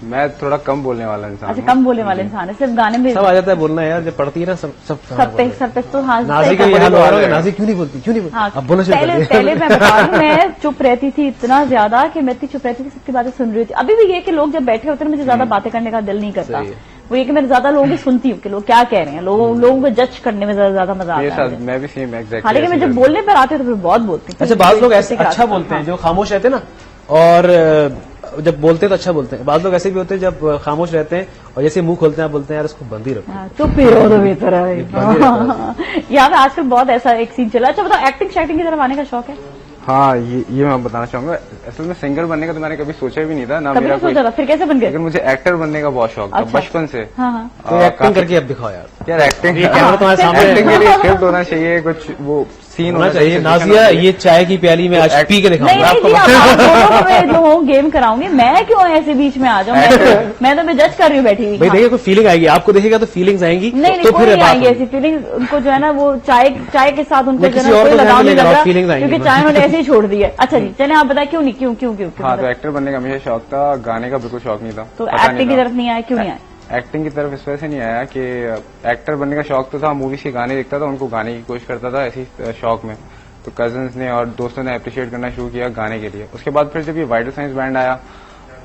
B: मैं थोड़ा कम बोलने वाला इंसान।
A: अच्छा, कम बोलने वाले इंसान है, सिर्फ गाने में
C: सब आ जाता है बोलना यार, जब पढ़ती है ना सब
A: पे तो हाँ।
C: नाज़ी का यह हाल हो रहा है, नाज़ी क्यों नहीं बोलती? अब बोलना चाहिए।
A: पहले मैं बता रही, मैं चुप रहती थी इतना ज्यादा कि मैं इतनी चुप रहती थी, सबकी बातें सुन रही थी। अभी भी ये कि लोग जब बैठे होते हैं मुझे ज्यादा बातें करने का दिल नहीं करता, वो ये कि मैं ज्यादा लोगों की सुनती हूँ कि लोग क्या कह रहे हैं, लोगों को जज करने में ज्यादा मजा आता है।
B: मैं भी सेम एग्जैक्टली।
A: हालांकि मैं जब बोलने पर आती हूँ तो फिर बहुत बोलती हूँ।
C: अच्छा, बात लोग ऐसे अच्छा बोलते हैं जो खामोश रहते हैं ना, और जब बोलते हैं तो अच्छा बोलते हैं। बाद लोग ऐसे भी होते हैं जब खामोश रहते हैं और जैसे मुंह खोलते हैं आप बोलते हैं यार इसको बंद ही रखो,
A: चुप ही रहो तो बेहतर है। यहाँ पे आजकल बहुत ऐसा एक सीन चला। अच्छा बताओ, एक्टिंग की तरफ आने का शौक है?
B: हाँ, ये मैं बताना चाहूंगा। असल में सिंगर बनने का तो मैंने कभी सोचा भी नहीं था ना, मेरा
A: सोचा था, फिर कैसे बन गए?
B: लेकिन मुझे एक्टर बनने का बहुत शौक था बचपन से।
A: हाँ।
C: तो एक्टिंग करके अब दिखाओ यार
B: एक्टिंग
C: कैमरा तुम्हारे सामने।
B: एक्टिंग के लिए स्क्रिप्ट होना चाहिए, कुछ वो सीन होना चाहिए।
C: नाजिया, ये चाय की प्याली में आज पी के दिखाऊंगा
A: जो हूँ गेम कराऊंगी, मैं क्यों ऐसे बीच में आ जाऊँ? मैं तो जज कर रही हूँ बैठी हुई।
C: भाई देखिए, कोई फीलिंग आएगी, आपको देखेगा तो फीलिंग्स आएंगी।
A: नहीं, तो फिर आएंगी ऐसी फीलिंग उनको, जो है ना वो चाय के साथ उनको जो है ना कोई लगाव नहीं लग रहा, क्योंकि चाय उन्होंने ऐसे ही छोड़ दी है। अच्छा जी, चलिए आप बताएं क्यों नहीं, क्यों?
B: हाँ, तो एक्टर बनने का हमेशा शौक था, गाने का बिल्कुल शौक नहीं था।
A: तो एक्टिंग की तरफ नहीं आया, क्यों नहीं आया?
B: एक्टिंग की तरफ इस वजह से नहीं आया कि एक्टर बनने का शौक तो था, मूवीज के गाने देखता था, उनको गाने की कोशिश करता था ऐसी शौक में। तो कजन्स ने और दोस्तों ने अप्रिशिएट करना शुरू किया गाने के लिए। उसके बाद फिर जब ये वाइटल साइंस बैंड आया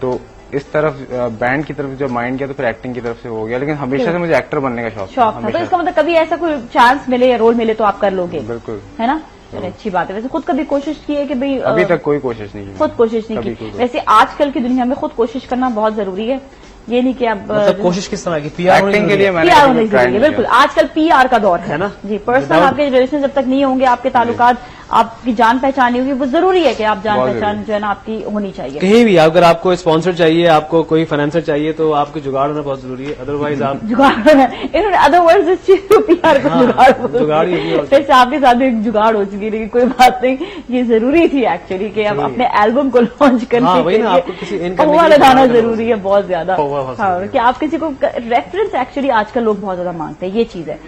B: तो इस तरफ बैंड की तरफ जब माइंड किया तो फिर एक्टिंग की तरफ से हो गया। लेकिन हमेशा से मुझे एक्टर बनने का शौक था।
A: तो इसका मतलब कभी ऐसा कोई चांस मिले या रोल मिले तो आप कर लोगे?
B: बिल्कुल,
A: है ना? चलिए, अच्छी बात है। वैसे खुद कभी कोशिश की है कि भाई?
B: अभी तक कोई कोशिश नहीं की।
A: खुद कोशिश नहीं की। वैसे आजकल की दुनिया में खुद कोशिश करना बहुत जरूरी है। ये नहीं कि आप
C: मतलब कोशिश किस तरह की पीआर
B: एक्टिंग के लिए
A: पीआर होनी जरूरी है। बिल्कुल, आजकल पीआर का दौर है ना जी। पर्सनल आपके रिलेशन जब तक नहीं होंगे, आपके ताल्लुकात, आपकी जान पहचान नहीं होगी, वो जरूरी है कि आप जान पहचान जो है ना आपकी होनी चाहिए।
C: कहीं भी अगर आपको स्पॉन्सर चाहिए, आपको कोई फाइनेंसर चाहिए, तो आपको जुगाड़ होना बहुत जरूरी है। अदरवाइज आप
A: जुगाड़ इन्होंने अदरवाइज इस चीज को पीआर का जुगाड़ वैसे आपके साथ भी एक जुगाड़ हो चुकी है, लेकिन कोई बात नहीं, ये जरूरी थी एक्चुअली कि आप अपने एल्बम को लॉन्च करने के लिए हुआ लगाना जरूरी है बहुत ज्यादा। हाँ, कि आप किसी को रेफरेंस एक्चुअली आजकल लोग बहुत ज्यादा मांगते हैं, ये चीज है।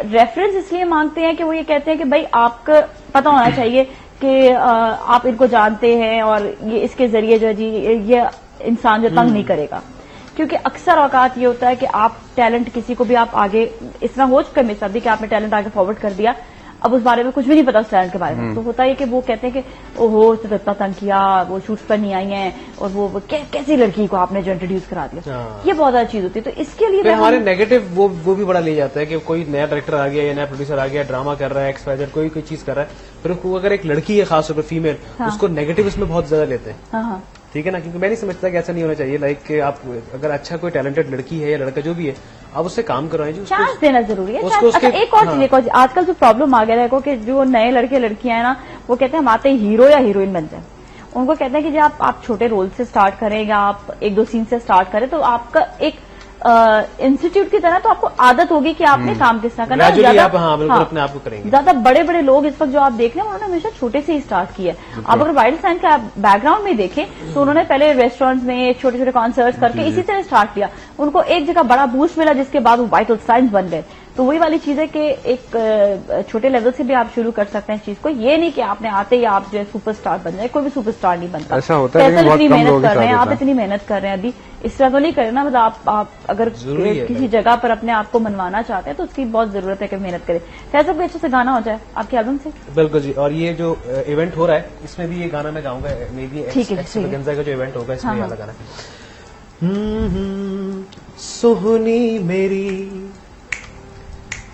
A: रेफरेंस इसलिए मांगते हैं कि वो ये कहते हैं कि भाई आपको पता होना चाहिए कि आप इनको जानते हैं और ये इसके जरिए जो है जी ये इंसान जो तंग नहीं करेगा। क्योंकि अक्सर औकात ये होता है कि आप टैलेंट किसी को भी आप आगे, इस तरह हो चुका है मेरे साथ भी कि आपने टैलेंट आगे फॉरवर्ड कर दिया, अब उस बारे में कुछ भी नहीं पता उस टैलेंट के बारे में। तो होता है कि वो कहते हैं कि ओहो उसने इतना तंग किया, वो शूट पर नहीं आई हैं, और वो कैसी लड़की को आपने जो इंट्रोड्यूस करा दिया। ये बहुत ज्यादा चीज होती है। तो इसके लिए
C: हमारे नेगेटिव वो भी बड़ा ले जाता है कि कोई नया डायरेक्टर आ गया या नया प्रोड्यूसर आ गया, ड्रामा कर रहा है, एक्सवाइजेड कोई चीज कर रहा है, फिर अगर एक लड़की है खासतौर पर फीमेल, उसको नेगेटिव इसमें बहुत ज्यादा लेते हैं। ठीक है ना, क्योंकि मैं नहीं समझता कि ऐसा नहीं होना चाहिए। लाइक आप अगर अच्छा कोई टैलेंटेड लड़की है या लड़का जो भी है, आप उससे काम करवाएं,
A: चांस देना जरूरी है। अच्छा, एक और चीज, आजकल जो प्रॉब्लम आ गया है कि जो नए लड़के लड़कियां हैं ना, वो कहते हैं हम आते ही हीरो या हीरोइन बन जाए। उनको कहते हैं कि जब आप छोटे रोल से स्टार्ट करें या आप 1-2 सीन से स्टार्ट करें तो आपका एक इंस्टीट्यूट की तरह तो आपको आदत होगी कि आपने काम किस तरह करना है।
C: अपने आप को करेंगे।
A: ज्यादा बड़े बड़े लोग इस वक्त जो आप देख रहे हैं, उन्होंने हमेशा छोटे से ही स्टार्ट किया है। आप अगर वाइटल साइंस का बैकग्राउंड में देखें तो उन्होंने पहले रेस्टोरेंट्स में छोटे छोटे कॉन्सर्ट्स करके इसी तरह स्टार्ट किया। उनको एक जगह बड़ा बूस्ट मिला, जिसके बाद वो वाइटल साइंस बन गए। तो वही वाली चीज है कि एक छोटे लेवल से भी आप शुरू कर सकते हैं चीज को। ये नहीं कि आपने आते ही आप जो है सुपरस्टार बन जाए। कोई भी सुपरस्टार नहीं बनता।
B: ऐसा होता है,
A: इतनी मेहनत कर रहे हैं आप, इतनी मेहनत कर रहे हैं, अभी इस तरह तो नहीं करें ना। मतलब आप अगर किसी जगह पर अपने आप को मनवाना चाहते हैं तो उसकी बहुत जरूरत है कि मेहनत करें। कैसा भी अच्छे से गाना हो जाए आपके एल्बम से।
C: बिल्कुल जी। और ये जो इवेंट हो रहा है, इसमें भी ये गाना मैं गाऊंगा, मे बी एक्सट्रावेगेंजा का जो इवेंट होगा इसमें ये गाना। सोहनी मेरी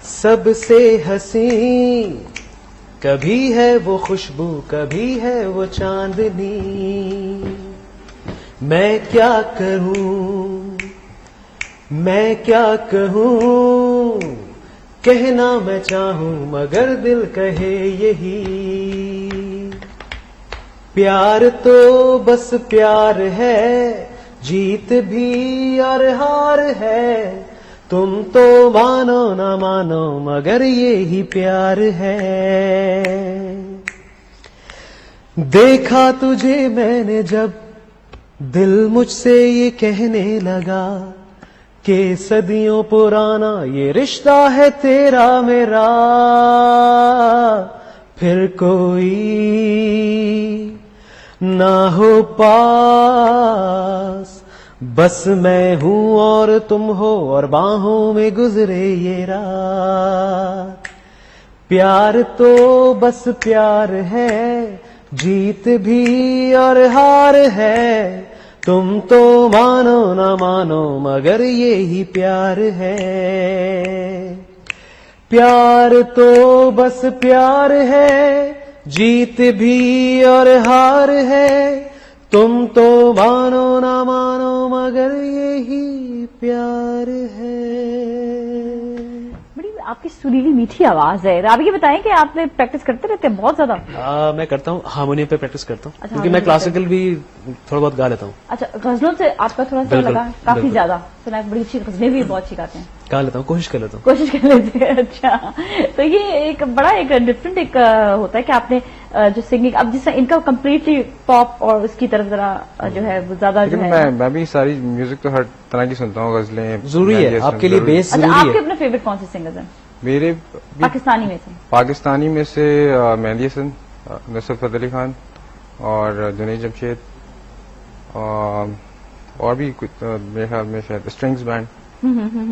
C: सबसे हसी, कभी है वो खुशबू, कभी है वो चांदनी, मैं क्या करूं, मैं क्या कहूं, कहना मैं चाहूं मगर दिल कहे यही, प्यार तो बस प्यार है, जीत भी और हार है, तुम तो मानो ना मानो मगर ये ही प्यार है। देखा तुझे मैंने जब, दिल मुझसे ये कहने लगा कि सदियों पुराना ये रिश्ता है तेरा मेरा, फिर कोई ना हो पास, बस मैं हूं और तुम हो और बाहों में गुजरे ये रात, प्यार तो बस प्यार है, जीत भी और हार है, तुम तो मानो ना मानो मगर ये ही प्यार है, प्यार तो बस प्यार है, जीत भी और हार है, तुम तो मानो ना मानो मगर यही प्यार है।
A: बड़ी आपके आपकी सुरीली मीठी आवाज है। आप ये बताएं कि आपने प्रैक्टिस करते रहते हैं बहुत ज्यादा?
C: मैं करता हूँ, हारमोनियम पे प्रैक्टिस करता हूँ,
A: अच्छा,
C: क्योंकि मैं क्लासिकल भी थोड़ा बहुत गा लेता हूँ।
A: अच्छा, गजलों से आपका थोड़ा सा
C: बिल्कुल,
A: लगा काफी
C: बिल्कुल।
A: ज्यादा, सुना बड़ी अच्छी गजलें भी बहुत अच्छी गाते हैं।
C: गा लेता हूँ, कोशिश कर लेता हूँ।
A: कोशिश कर लेते हैं। अच्छा, तो ये एक बड़ा एक डिफरेंट एक होता है कि आपने जो सिंगिंग, अब जिस इनका कम्प्लीटली पॉप और उसकी तरफ जरा जो है वो ज्यादा जो
B: लेकिन
A: है।
B: मैं भी सारी म्यूजिक तो हर तरह की सुनता हूँ, गजलें
C: जरूरी है आपके लिए, बेस
A: अच्छा,
C: जरूरी
A: आपके
C: है।
A: अपने फेवरेट कौन से सिंगर्स हैं
B: मेरे
A: पाकिस्तानी में से?
B: पाकिस्तानी में से मेहदी हसन, नुसरत फतेह अली खान और जुनैद जमशेद, और भी कुछ मेरे ख्याल में शायद स्ट्रिंग्स बैंड,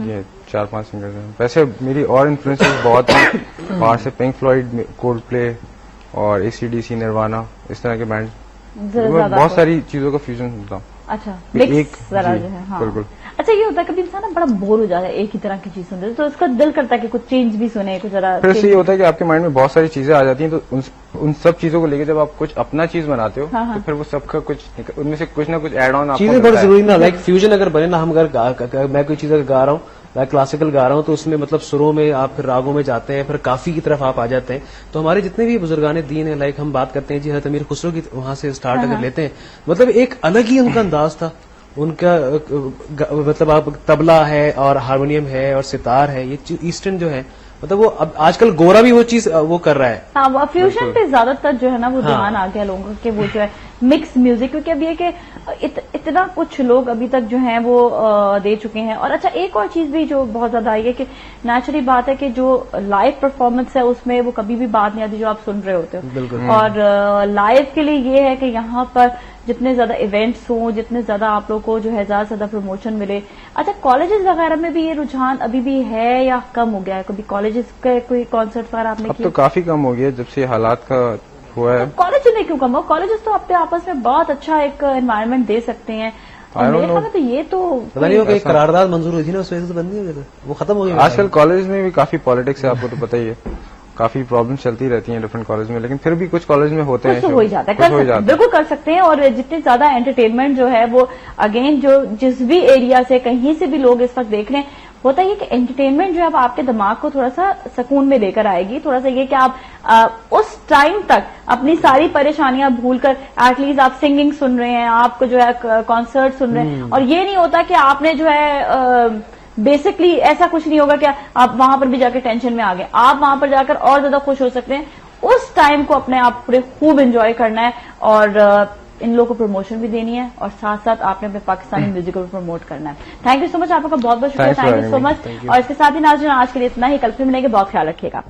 B: ये 4-5 सिंगर्स हैं। वैसे मेरी और इन्फ्लुएंसेस बहुत हैं बाहर से, पिंक फ्लॉयड, कोल्ड प्ले और AC/DC, निर्वाणा, इस तरह के बैंड। मैं बहुत सारी चीजों का फ्यूजन सुनता हूँ।
A: अच्छा,
B: एक
A: मिक्स जरा जो है। हाँ,
B: बिल्कुल।
A: अच्छा, ये होता है कभी इंसान ना बड़ा बोर हो जाता है एक ही तरह की चीज सुनते, तो उसका दिल करता है कि कुछ चेंज भी सुने, कुछ जरा।
B: फिर से ये होता है कि आपके माइंड में बहुत सारी चीजें आ जाती हैं, तो उन सब चीजों को लेके जब आप कुछ अपना चीज बनाते हो,
A: हाँ, हाँ।
B: तो फिर वो सबका कुछ उनमें से कुछ ना कुछ एड ऑन
C: चीजें बड़ी जरूरी ना, लाइक फ्यूजन अगर बने ना, हम अगर मैं कोई चीज अगर गा रहा हूँ, मैं क्लासिकल गा रहा हूँ, तो उसमें मतलब सुरों में आप फिर रागों में जाते हैं, फिर काफी की तरफ आप आ जाते हैं। तो हमारे जितने भी बुजुर्गाने दीन है, लाइक हम बात करते हैं जी हज़रत अमीर खुसरो की, वहां से स्टार्ट अगर लेते हैं, मतलब एक अलग ही उनका अंदाज था उनका। मतलब आप तबला है और हारमोनियम है और सितार है, ये ईस्टर्न जो है, मतलब वो अब आजकल गोरा भी वो चीज वो कर रहा है।
A: हाँ, वो फ्यूजन पे ज्यादातर जो है ना वो ध्यान आ गया लोगों के, वो जो है मिक्स म्यूजिक, क्योंकि अब ये कि इतना कुछ लोग अभी तक जो है वो दे चुके हैं। और अच्छा, एक और चीज भी जो बहुत ज्यादा आई है कि नेचुरली बात है कि जो लाइव परफॉर्मेंस है उसमें वो कभी भी बात नहीं आती जो आप सुन रहे होते हो।
C: बिल्कुल।
A: और लाइव के लिए ये है कि यहाँ पर जितने ज्यादा इवेंट्स हों, जितने ज्यादा आप लोग को जो है ज्यादा से ज्यादा प्रमोशन मिले। अच्छा, कॉलेजेस वगैरह में भी ये रुझान अभी भी है या कम हो गया है? कभी कॉलेजेस के कोई कॉन्सर्ट वगैरह आपने
B: अब
A: किए?
B: तो काफी कम हो गया जब से हालात का हुआ है।
A: कॉलेज में क्यों कम हो? कॉलेजेस तो अपने आपस में बहुत अच्छा एक एनवायरनमेंट दे सकते हैं। और मेरे ख्याल में तो ये तो
C: पता नहीं, कोई करारदाद मंजूर हुई थी ना, उस वजह से बंद नहीं हो गया, वो खत्म हो गया।
B: आजकल कॉलेज में भी काफी पॉलिटिक्स है, आपको तो पता ही है, काफी प्रॉब्लम चलती रहती हैं डिफरेंट कॉलेज में, लेकिन फिर भी कुछ कॉलेज में होते हैं,
A: कुछ तो हो ही जाता है, बिल्कुल कर सकते हैं। और जितने ज्यादा एंटरटेनमेंट जो है वो अगेन जो जिस भी एरिया से कहीं से भी लोग इस वक्त देख रहे हैं, होता है कि एंटरटेनमेंट जो है अब आपके दिमाग को थोड़ा सा सुकून में लेकर आएगी। थोड़ा सा ये कि आप उस टाइम तक अपनी सारी परेशानियां भूलकर एटलीस्ट आप सिंगिंग सुन रहे हैं, आपको जो है कॉन्सर्ट सुन रहे हैं। और ये नहीं होता कि आपने जो है बेसिकली ऐसा कुछ नहीं होगा कि आप वहां पर भी जाकर टेंशन में आ गए, आप वहां पर जाकर और ज्यादा खुश हो सकते हैं। उस टाइम को अपने आप पूरे खूब एंजॉय करना है और इन लोगों को प्रमोशन भी देनी है और साथ साथ आपने अपने पाकिस्तानी म्यूजिक को भी प्रमोट करना है। थैंक यू सो मच, आपका बहुत बहुत शुक्रिया। Thank you so much. और इसके साथ ही नाज़रीन, आज के लिए इतना ही, कल फिर मिलेंगे, बहुत ख्याल रखिएगा।